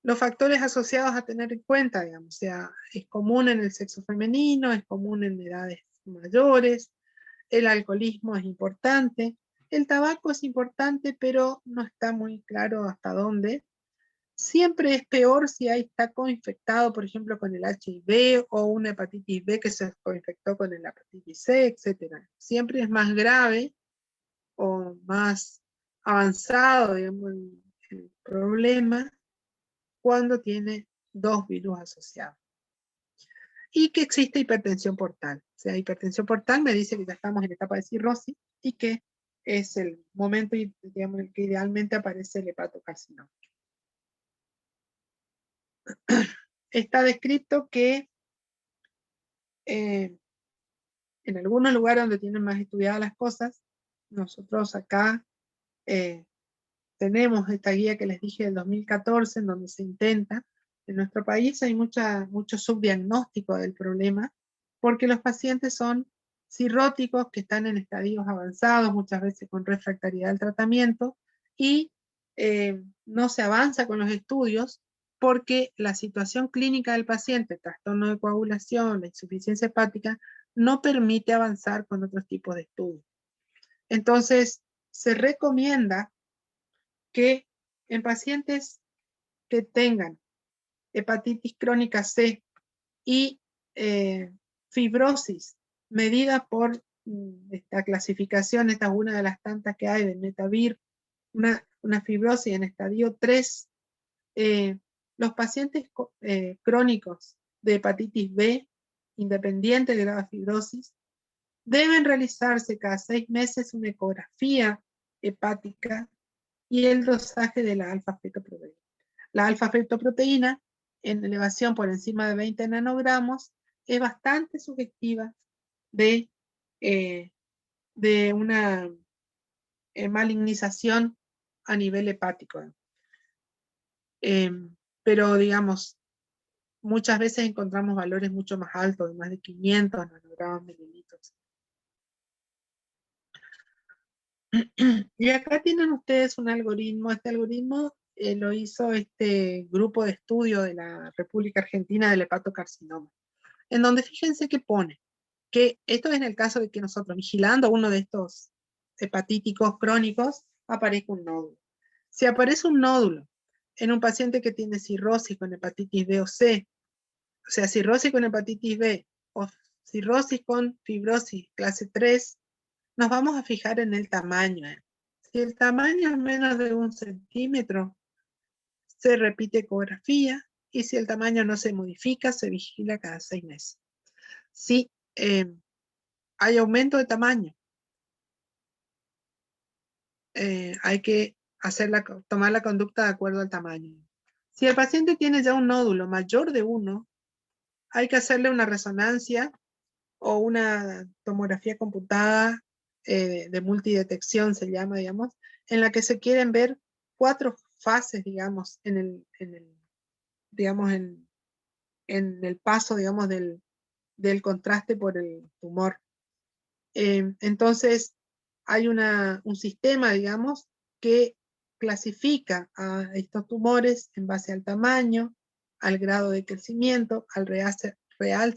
los factores asociados a tener en cuenta, digamos, o sea, es común en el sexo femenino, es común en edades mayores, el alcoholismo es importante, el tabaco es importante, pero no está muy claro hasta dónde. Siempre es peor si está coinfectado, por ejemplo, con el HIV o una hepatitis B que se coinfectó con el hepatitis C, etc. Siempre es más grave o más avanzado, digamos, el problema cuando tiene dos virus asociados. Y que existe hipertensión portal. O sea, hipertensión portal me dice que ya estamos en etapa de cirrosis y que es el momento, digamos, en el que idealmente aparece el hepatocarcinoma. Está descrito que en algunos lugares donde tienen más estudiadas las cosas, nosotros acá tenemos esta guía que les dije del 2014, en donde se intenta En nuestro país hay mucho subdiagnóstico del problema, porque los pacientes son cirróticos que están en estadios avanzados, muchas veces con refractariedad al tratamiento, y no se avanza con los estudios porque la situación clínica del paciente, el trastorno de coagulación, la insuficiencia hepática, no permite avanzar con otros tipos de estudios. Entonces, se recomienda que en pacientes que tengan hepatitis crónica C y fibrosis medida por esta clasificación, esta es una de las tantas que hay de Metavir, una fibrosis en estadio 3, los pacientes crónicos de hepatitis B, independiente de la fibrosis, deben realizarse cada 6 meses una ecografía hepática y el dosaje de la alfa-fetoproteína. La alfa-fetoproteína en elevación por encima de 20 nanogramos es bastante sugestiva de una malignización a nivel hepático. Pero digamos, muchas veces encontramos valores mucho más altos, de más de 500 nanogramos mililitros. Y acá tienen ustedes un algoritmo. Este algoritmo lo hizo este grupo de estudio de la República Argentina del hepatocarcinoma, en donde fíjense que pone que esto es en el caso de que nosotros vigilando uno de estos hepatíticos crónicos aparezca un nódulo. Si aparece un nódulo en un paciente que tiene cirrosis con hepatitis B o C, o sea, cirrosis con hepatitis B o cirrosis con fibrosis clase 3, nos vamos a fijar en el tamaño. Si el tamaño es menos de 1 centímetro, se repite ecografía, y si el tamaño no se modifica, se vigila cada 6 meses. Si hay aumento de tamaño, hay que tomar la conducta de acuerdo al tamaño. Si el paciente tiene ya un nódulo mayor de 1, hay que hacerle una resonancia o una tomografía computada de multidetección, se llama, digamos, en la que se quieren ver 4 fases, digamos, en el paso, digamos, del contraste por el tumor. Entonces, hay un sistema, digamos, que clasifica a estos tumores en base al tamaño, al grado de crecimiento, al realce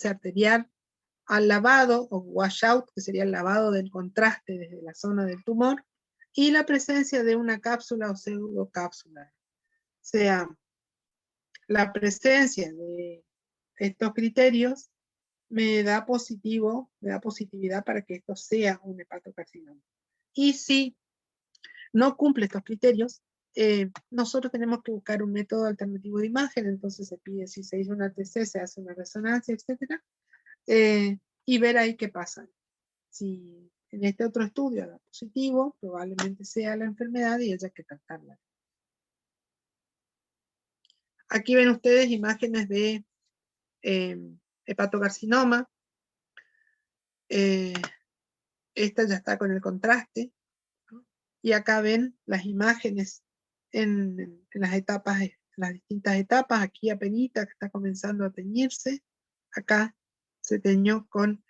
arterial, al lavado o washout, que sería el lavado del contraste desde la zona del tumor, y la presencia de una cápsula o pseudocápsula. O sea, la presencia de estos criterios me da positividad para que esto sea un hepatocarcinoma. Y si no cumple estos criterios, nosotros tenemos que buscar un método alternativo de imagen. Entonces se pide, si se hizo una TC, se hace una resonancia, etc. Y ver ahí qué pasa. Si en este otro estudio da positivo, probablemente sea la enfermedad y haya que tratarla. Aquí ven ustedes imágenes de hepatocarcinoma. Esta ya está con el contraste, ¿no? Y acá ven las imágenes en las etapas, en las distintas etapas. Aquí apenita que está comenzando a teñirse. Acá se teñó con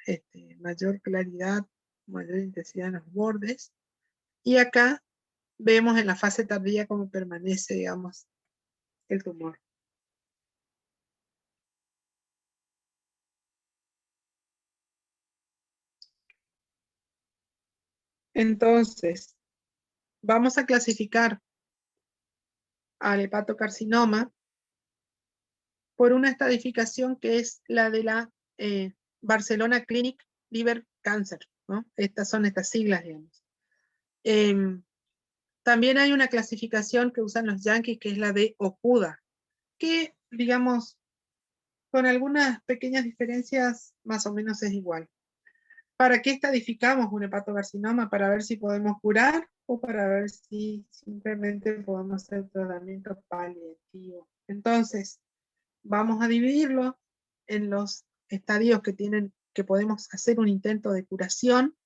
mayor claridad, mayor intensidad en los bordes. Y acá vemos en la fase tardía cómo permanece, digamos, el tumor. Entonces, vamos a clasificar al hepatocarcinoma por una estadificación que es la de la Barcelona Clinic Liver Cancer, ¿no? Estas son estas siglas, digamos. También hay una clasificación que usan los yanquis, que es la de OCUDA, que, digamos, con algunas pequeñas diferencias, más o menos es igual. ¿Para qué estadificamos un hepatocarcinoma? Para ver si podemos curar o para ver si simplemente podemos hacer tratamiento paliativo. Entonces, vamos a dividirlo en los estadios que podemos hacer un intento de curación,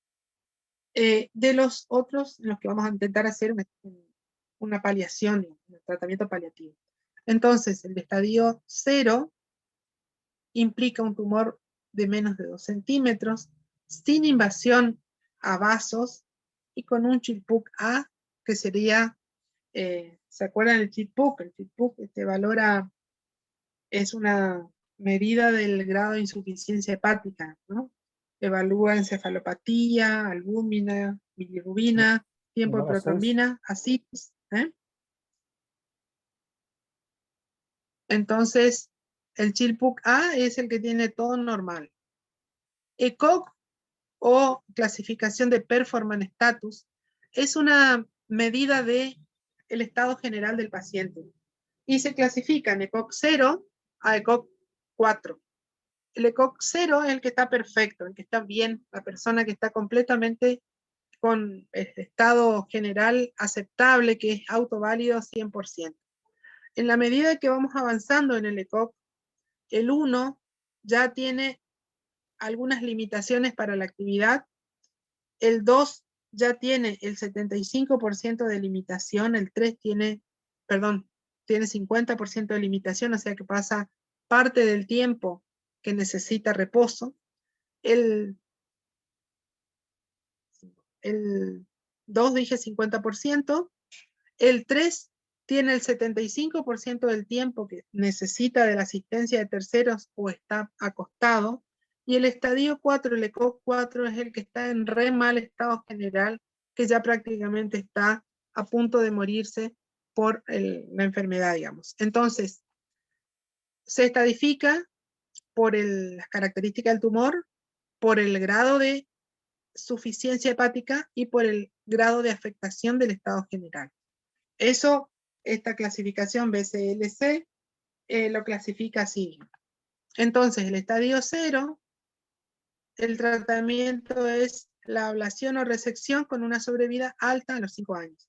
de los otros en los que vamos a intentar hacer una paliación, un tratamiento paliativo. Entonces, el estadio 0 implica un tumor de menos de 2 centímetros, sin invasión a vasos y con un Chilpuc A, que sería, ¿se acuerdan del Chilpuc? El Chilpuc valora, es una medida del grado de insuficiencia hepática, ¿no? Evalúa encefalopatía, albúmina, bilirrubina, tiempo de protrombina, ascitis, ¿eh? Entonces, el Chilpuc A es el que tiene todo normal. ECOG o clasificación de Performance Status es una medida de el estado general del paciente y se clasifica en ECOG 0 a ECOG 4. El ECOG 0 es el que está perfecto, el que está bien, la persona que está completamente con el estado general aceptable, que es autoválido 100%. En la medida que vamos avanzando en el ECOG, el 1 ya tiene algunas limitaciones para la actividad, el 2 ya tiene el 75% de limitación, el 3 tiene 50% de limitación, o sea que pasa parte del tiempo que necesita reposo. El 2 dije 50%, el 3 tiene el 75% del tiempo que necesita de la asistencia de terceros o está acostado, y el estadio 4, el ECOG 4, es el que está en re mal estado general, que ya prácticamente está a punto de morirse por la enfermedad, digamos. Entonces, se estadifica por las características del tumor, por el grado de suficiencia hepática y por el grado de afectación del estado general. Eso, esta clasificación BCLC lo clasifica así. Entonces, el estadio 0, el tratamiento es la ablación o resección con una sobrevida alta a los 5 años.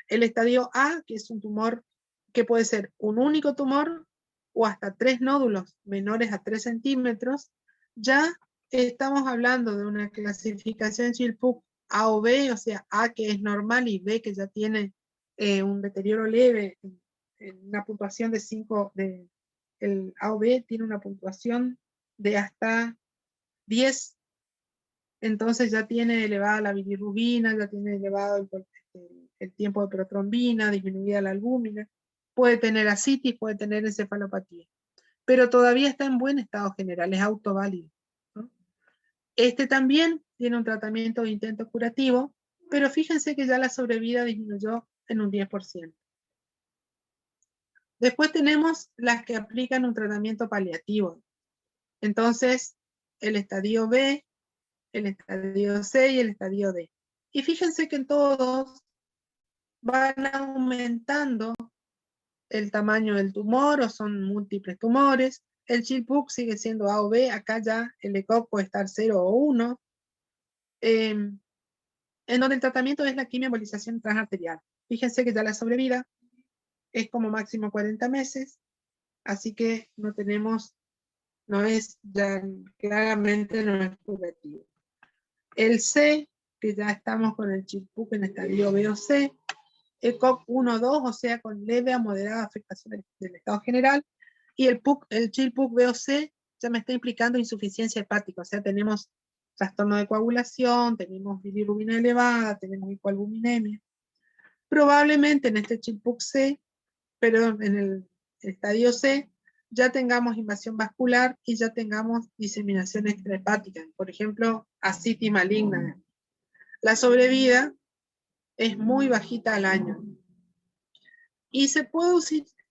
El estadio A, que es un tumor que puede ser un único tumor o hasta 3 nódulos menores a 3 centímetros, ya estamos hablando de una clasificación Chilpuc A o B, o sea, A que es normal y B que ya tiene un deterioro leve, en una puntuación de 5, el A o B tiene una puntuación de hasta 10, entonces ya tiene elevada la bilirrubina, ya tiene elevado el tiempo de protrombina, disminuida la albúmina, puede tener ascitis, puede tener encefalopatía, pero todavía está en buen estado general, es autoválido, ¿no? Este también tiene un tratamiento de intento curativo, pero fíjense que ya la sobrevida disminuyó en un 10%. Después tenemos las que aplican un tratamiento paliativo. Entonces, el estadio B, el estadio C y el estadio D. Y fíjense que en todos van aumentando el tamaño del tumor o son múltiples tumores. El Chilpuc sigue siendo A o B, acá ya el ECOG puede estar 0 o 1. En donde el tratamiento es la quimioembolización transarterial. Fíjense que ya la sobrevida es como máximo 40 meses, así que no tenemos, no es, ya claramente no es curativo. El C, que ya estamos con el Chilpuc en estadio B o C, ECOG 1-2, o sea, con leve a moderada afectación del estado general, y el Chilpuc B o C ya me está implicando insuficiencia hepática, o sea, tenemos trastorno de coagulación, tenemos bilirrubina elevada, tenemos hipoalbuminemia. Probablemente en este Chilpuc C, pero en el estadio C, ya tengamos invasión vascular y ya tengamos diseminación extrahepática, por ejemplo, ascitis maligna. La sobrevida es muy bajita al año. Y se puede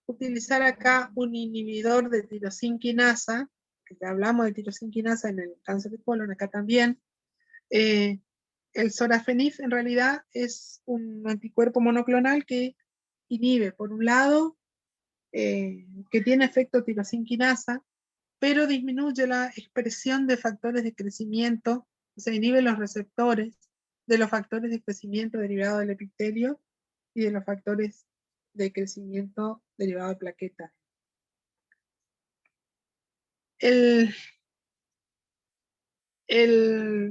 utilizar acá un inhibidor de tirosina quinasa, que ya hablamos de tirosina quinasa en el cáncer de colon, acá también. El sorafenib en realidad es un anticuerpo monoclonal que inhibe, por un lado, que tiene efecto tirosina quinasa, pero disminuye la expresión de factores de crecimiento, o sea, inhibe los receptores de los factores de crecimiento derivados del epitelio y de los factores de crecimiento derivado de plaquetas. El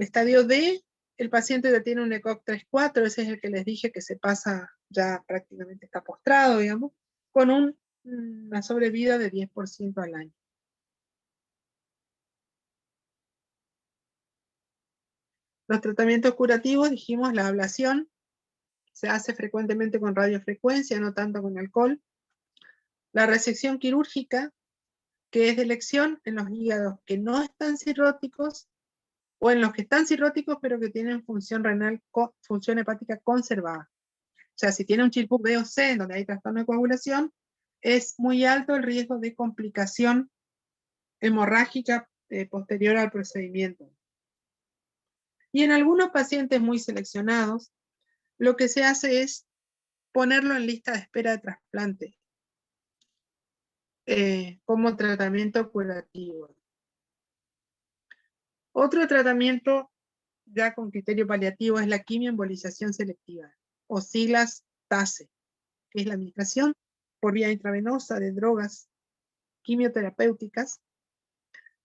estadio D, el paciente ya tiene un ECOG 3-4, ese es el que les dije que se pasa, ya prácticamente está postrado, digamos, con un una sobrevida de 10% al año. Los tratamientos curativos, dijimos, la ablación, se hace frecuentemente con radiofrecuencia, no tanto con alcohol. La resección quirúrgica, que es de elección en los hígados que no están cirróticos, o en los que están cirróticos pero que tienen función renal, función hepática conservada. O sea, si tiene un Chill-Pugh B o C, en donde hay trastorno de coagulación, es muy alto el riesgo de complicación hemorrágica posterior al procedimiento. Y en algunos pacientes muy seleccionados, lo que se hace es ponerlo en lista de espera de trasplante como tratamiento curativo. Otro tratamiento ya con criterio paliativo es la quimioembolización selectiva, o siglas TASE, que es la administración por vía intravenosa de drogas quimioterapéuticas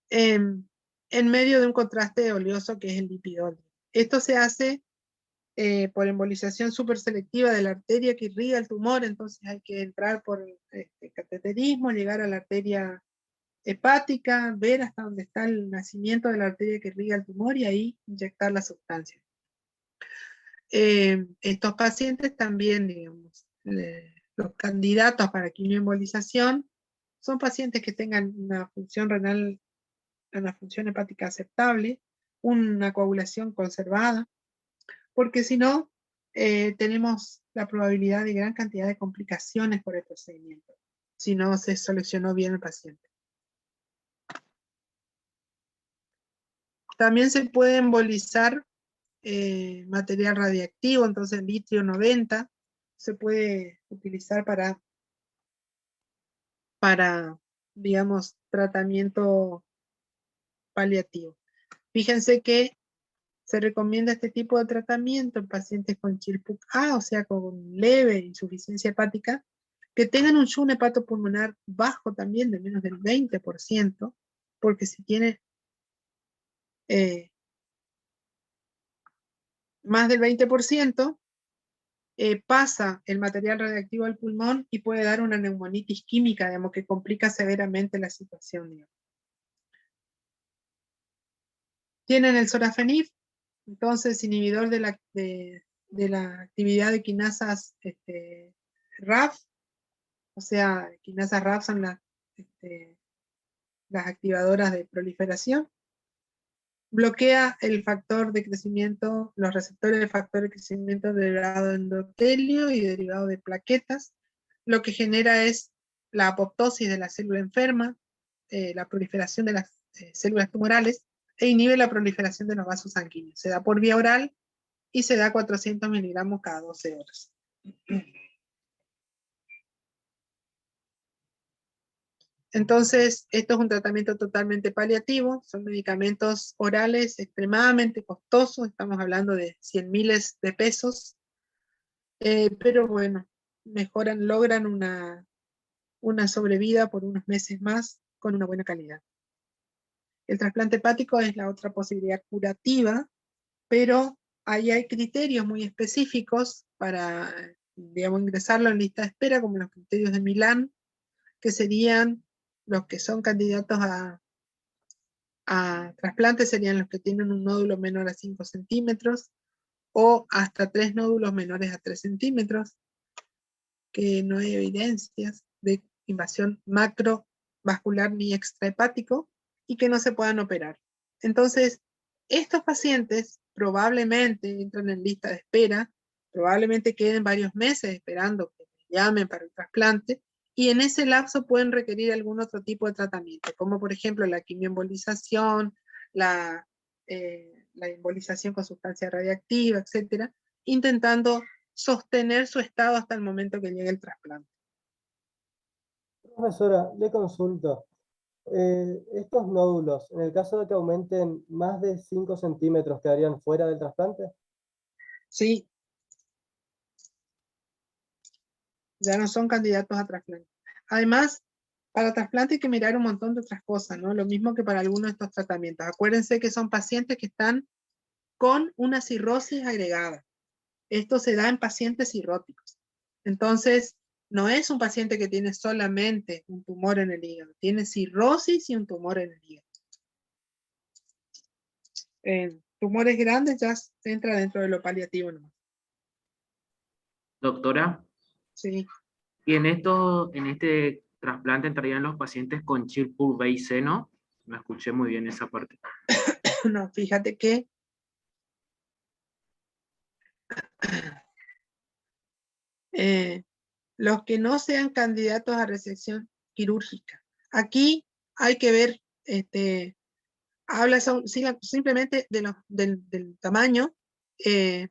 en medio de un contraste oleoso que es el lipidol. Esto se hace por embolización superselectiva de la arteria que irriga el tumor, entonces hay que entrar por cateterismo, llegar a la arteria hepática, ver hasta dónde está el nacimiento de la arteria que irriga el tumor y ahí inyectar la sustancia. Estos pacientes también, digamos, los candidatos para quimioembolización son pacientes que tengan una función renal, una función hepática aceptable, una coagulación conservada, porque si no, tenemos la probabilidad de gran cantidad de complicaciones por el procedimiento, si no se solucionó bien el paciente. También se puede embolizar material radiactivo, entonces el litio 90 se puede utilizar para, digamos, tratamiento paliativo. Fíjense que se recomienda este tipo de tratamiento en pacientes con Chill-Pugh A, o sea, con leve insuficiencia hepática, que tengan un shun hepatopulmonar bajo también, de menos del 20%, porque si tiene más del 20%, pasa el material radiactivo al pulmón y puede dar una neumonitis química, digamos, que complica severamente la situación, digamos. Tienen el sorafenib, entonces inhibidor de la actividad de quinasas RAF, o sea, quinasas RAF son las activadoras de proliferación. Bloquea el factor de crecimiento, los receptores del factor de crecimiento derivado de endotelio y derivado de plaquetas. Lo que genera es la apoptosis de la célula enferma, la proliferación de las células tumorales, e inhibe la proliferación de los vasos sanguíneos. Se da por vía oral y se da 400 miligramos cada 12 horas. Entonces, esto es un tratamiento totalmente paliativo, son medicamentos orales extremadamente costosos, estamos hablando de 100 miles de pesos, pero bueno, mejoran, logran una sobrevida por unos meses más con una buena calidad. El trasplante hepático es la otra posibilidad curativa, pero ahí hay criterios muy específicos para, digamos, ingresarlo en lista de espera, como los criterios de Milán, que serían los que son candidatos a trasplante, serían los que tienen un nódulo menor a 5 centímetros o hasta 3 nódulos menores a 3 centímetros, que no hay evidencias de invasión macrovascular ni extrahepático y que no se puedan operar. Entonces, estos pacientes probablemente entran en lista de espera, probablemente queden varios meses esperando que llamen para el trasplante, y en ese lapso pueden requerir algún otro tipo de tratamiento, como por ejemplo la quimioembolización, la embolización con sustancia radiactiva, etcétera, intentando sostener su estado hasta el momento que llegue el trasplante. Profesora, le consulto. Estos nódulos, en el caso de que aumenten más de 5 centímetros, ¿quedarían fuera del trasplante? Sí. Ya no son candidatos a trasplante. Además, para trasplante hay que mirar un montón de otras cosas, ¿no? Lo mismo que para algunos de estos tratamientos. Acuérdense que son pacientes que están con una cirrosis agregada. Esto se da en pacientes cirróticos. Entonces, no es un paciente que tiene solamente un tumor en el hígado, tiene cirrosis y un tumor en el hígado. En tumores grandes ya entra dentro de lo paliativo nomás. Doctora, Sí. y en este trasplante entrarían los pacientes con Child-Pugh B y C, ¿no? Me escuché muy bien esa parte. No, fíjate que los que no sean candidatos a resección quirúrgica. Aquí hay que ver, habla simplemente de del tamaño, que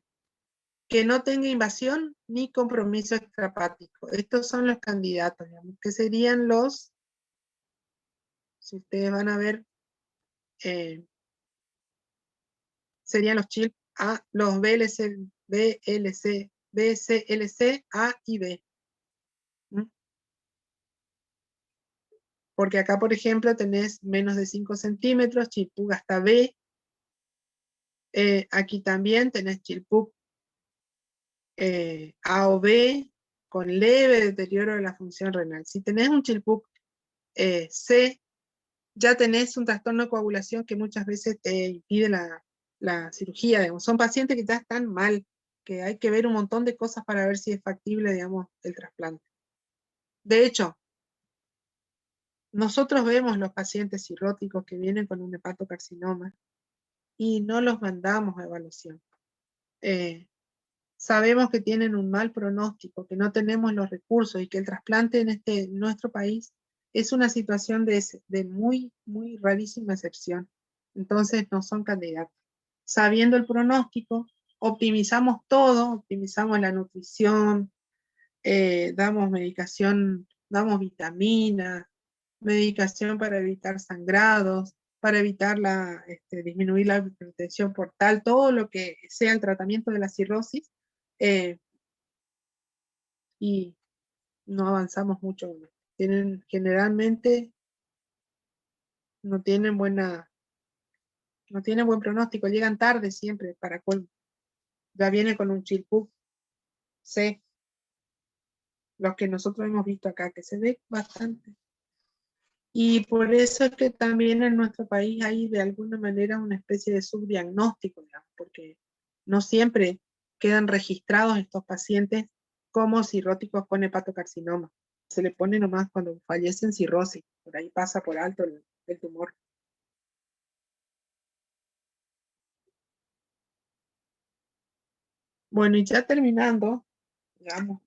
no tenga invasión ni compromiso extrahepático. Estos son los candidatos, digamos, que serían los, si ustedes van a ver, serían los CHILP A, los BLC, BCLC, A y B. ¿Mm? Porque acá, por ejemplo, tenés menos de 5 centímetros, Child-Pugh hasta B. Aquí también tenés Child-Pugh A o B con leve deterioro de la función renal. Si tenés un Child-Pugh C, ya tenés un trastorno de coagulación que muchas veces te impide la cirugía. Digamos. Son pacientes que ya están mal, que hay que ver un montón de cosas para ver si es factible, digamos, el trasplante. De hecho, nosotros vemos los pacientes cirróticos que vienen con un hepatocarcinoma y no los mandamos a evaluación. Sabemos que tienen un mal pronóstico, que no tenemos los recursos y que el trasplante en nuestro país es una situación de muy, muy rarísima excepción. Entonces no son candidatos. Sabiendo el pronóstico, optimizamos todo, optimizamos la nutrición, damos medicación, damos vitaminas, medicación para evitar sangrados, para evitar disminuir la hipertensión portal, todo lo que sea el tratamiento de la cirrosis, y no avanzamos mucho. Generalmente no tienen buen pronóstico, llegan tarde siempre para colmo. Ya viene con un Child-Pugh C, los que nosotros hemos visto acá, que se ve bastante. Y por eso es que también en nuestro país hay de alguna manera una especie de subdiagnóstico, digamos, porque no siempre quedan registrados estos pacientes como cirróticos con hepatocarcinoma. Se le pone nomás cuando fallecen cirrosis, por ahí pasa por alto el tumor. Bueno, y ya terminando, llegamos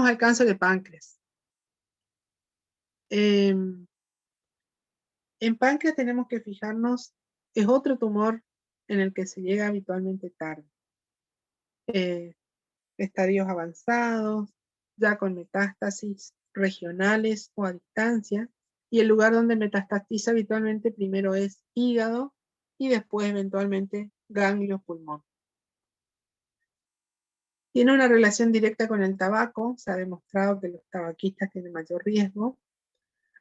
al cáncer de páncreas. En páncreas tenemos que fijarnos, es otro tumor en el que se llega habitualmente tarde. Estadios avanzados, ya con metástasis regionales o a distancia, y el lugar donde metastatiza habitualmente primero es hígado y después eventualmente ganglio pulmón. Tiene una relación directa con el tabaco, se ha demostrado que los tabaquistas tienen mayor riesgo.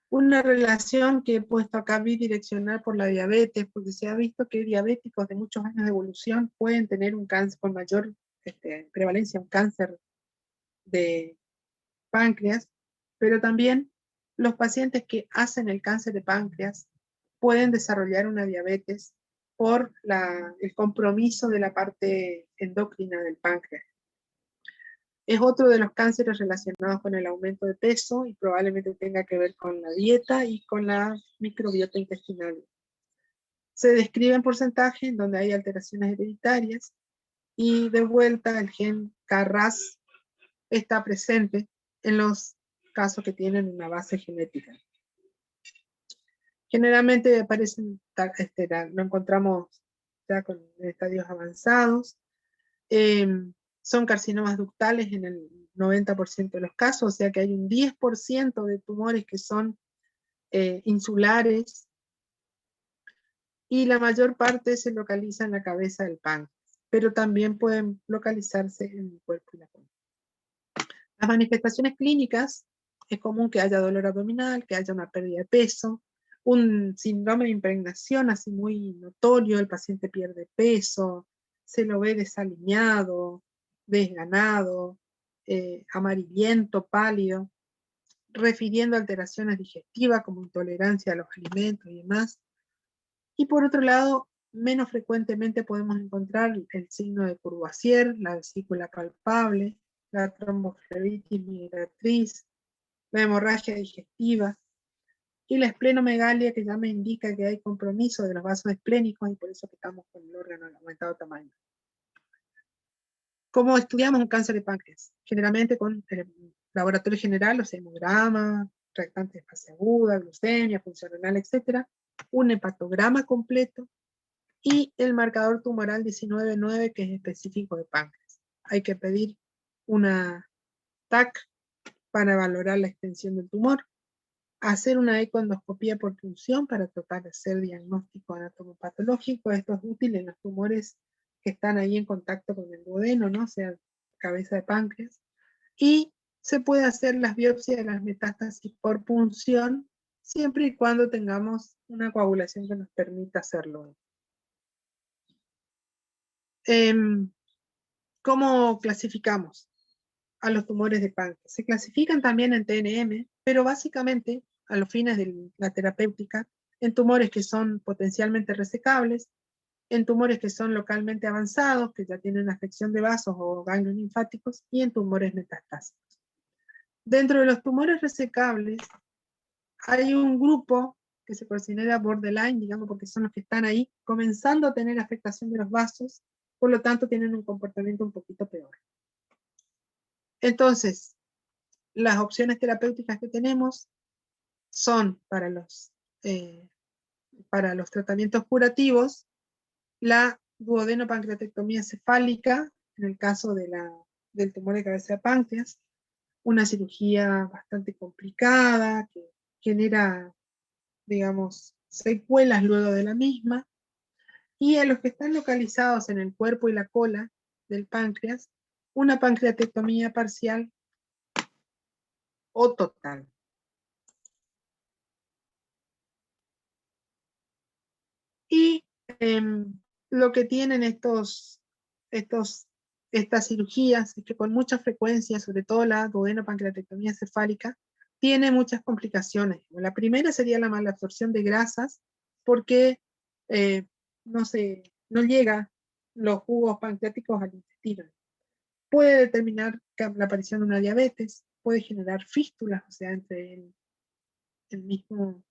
Una relación que he puesto acá bidireccional por la diabetes, porque se ha visto que diabéticos de muchos años de evolución pueden tener un cáncer con mayor prevalencia, un cáncer de páncreas, pero también los pacientes que hacen el cáncer de páncreas pueden desarrollar una diabetes por el compromiso de la parte endocrina del páncreas. Es otro de los cánceres relacionados con el aumento de peso y probablemente tenga que ver con la dieta y con la microbiota intestinal. Se describe en porcentaje en donde hay alteraciones hereditarias y de vuelta el gen KRAS está presente en los casos que tienen una base genética. Generalmente aparecen, lo encontramos ya con estadios avanzados. Son carcinomas ductales en el 90% de los casos, o sea que hay un 10% de tumores que son insulares y la mayor parte se localiza en la cabeza del páncreas, pero también pueden localizarse en el cuerpo y la columna. Las manifestaciones clínicas, es común que haya dolor abdominal, que haya una pérdida de peso, un síndrome de impregnación así muy notorio, el paciente pierde peso, se lo ve desalineado, desganado, amarillento, pálido, refiriendo a alteraciones digestivas como intolerancia a los alimentos y demás. Y por otro lado, menos frecuentemente podemos encontrar el signo de Courvoisier, la vesícula palpable, la tromboflebitis migratriz, la hemorragia digestiva y la esplenomegalia, que ya me indica que hay compromiso de los vasos esplénicos y por eso que estamos con el órgano de aumentado tamaño. ¿Cómo estudiamos un cáncer de páncreas? Generalmente con el laboratorio general, o sea, hemograma, reactante de fase aguda, glucemia, función renal, etc. Un hepatograma completo y el marcador tumoral 19-9, que es específico de páncreas. Hay que pedir una TAC para valorar la extensión del tumor, hacer una ecoendoscopía por punción para tratar de hacer diagnóstico anatomopatológico. Esto es útil en los tumores que están ahí en contacto con el duodeno, ¿no? O sea, cabeza de páncreas. Y se puede hacer las biopsias de las metástasis por punción, siempre y cuando tengamos una coagulación que nos permita hacerlo. ¿Cómo clasificamos a los tumores de páncreas? Se clasifican también en TNM, pero básicamente, a los fines de la terapéutica, en tumores que son potencialmente resecables, en tumores que son localmente avanzados, que ya tienen afección de vasos o ganglios linfáticos, y en tumores metastásicos. Dentro de los tumores resecables, hay un grupo que se considera borderline, digamos, porque son los que están ahí, comenzando a tener afectación de los vasos, por lo tanto tienen un comportamiento un poquito peor. Entonces, las opciones terapéuticas que tenemos son para los tratamientos curativos, la duodenopancreatectomía cefálica, en el caso del tumor de cabeza de páncreas, una cirugía bastante complicada, que genera, digamos, secuelas luego de la misma, y a los que están localizados en el cuerpo y la cola del páncreas, una pancreatectomía parcial o total. Y lo que tienen estas cirugías es que con mucha frecuencia, sobre todo la duodenopancreatectomía cefálica, tiene muchas complicaciones. La primera sería la malabsorción de grasas, porque no llega los jugos pancreáticos al intestino. Puede determinar la aparición de una diabetes, puede generar fístulas, o sea, entre el mismo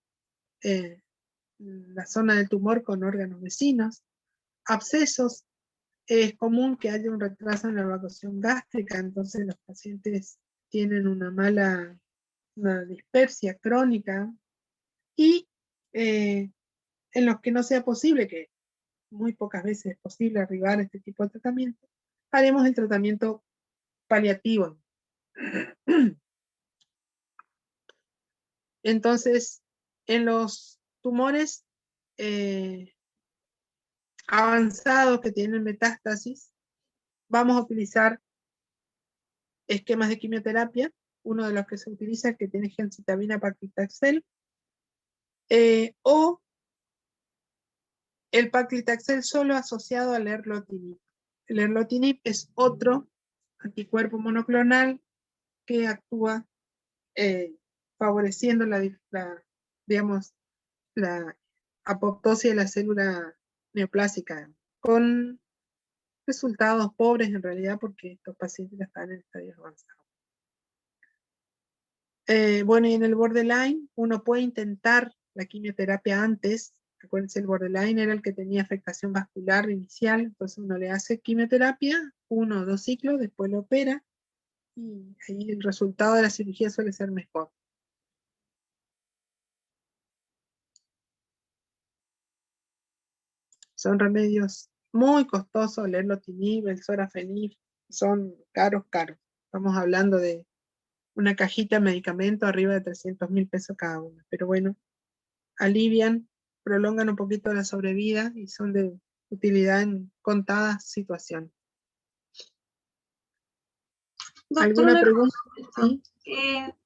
la zona del tumor con órganos vecinos, abscesos. Es común que haya un retraso en la evacuación gástrica, entonces los pacientes tienen una dispersia crónica, y en los que no sea posible, que muy pocas veces es posible arribar a este tipo de tratamiento, haremos el tratamiento paliativo. Entonces, en los tumores avanzados que tienen metástasis, vamos a utilizar esquemas de quimioterapia. Uno de los que se utiliza es que tiene gemcitabina paclitaxel, o el paclitaxel solo asociado al erlotinib. El erlotinib es otro anticuerpo monoclonal que actúa favoreciendo la apoptosis de la célula neoplásica, con resultados pobres en realidad, porque estos pacientes están en estadios avanzados. Bueno, y en el borderline uno puede intentar la quimioterapia antes. Acuérdense, el borderline era el que tenía afectación vascular inicial, entonces uno le hace quimioterapia, 1 o 2 ciclos, después lo opera, y ahí el resultado de la cirugía suele ser mejor. Son remedios muy costosos, el erlotinib, el sorafenib, son caros. Estamos hablando de una cajita de medicamento arriba de 300.000 pesos cada uno, pero bueno, alivian, prolongan un poquito la sobrevida y son de utilidad en contadas situaciones. Doctor, ¿Alguna pregunta? ¿Sí?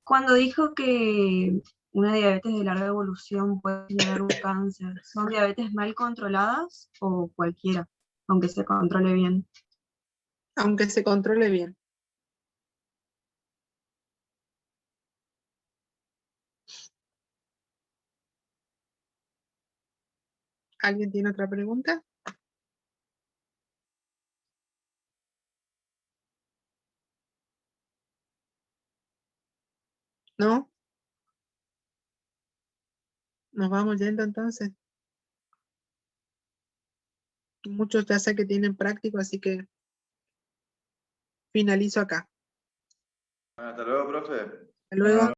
Cuando dijo que una diabetes de larga evolución puede generar un cáncer, ¿son diabetes mal controladas o cualquiera, aunque se controle bien? aunque se controle bien. ¿Alguien tiene otra pregunta? ¿No? Nos vamos yendo entonces. Muchos ya sé que tienen práctico, así que finalizo acá. Hasta luego, profe. Hasta luego.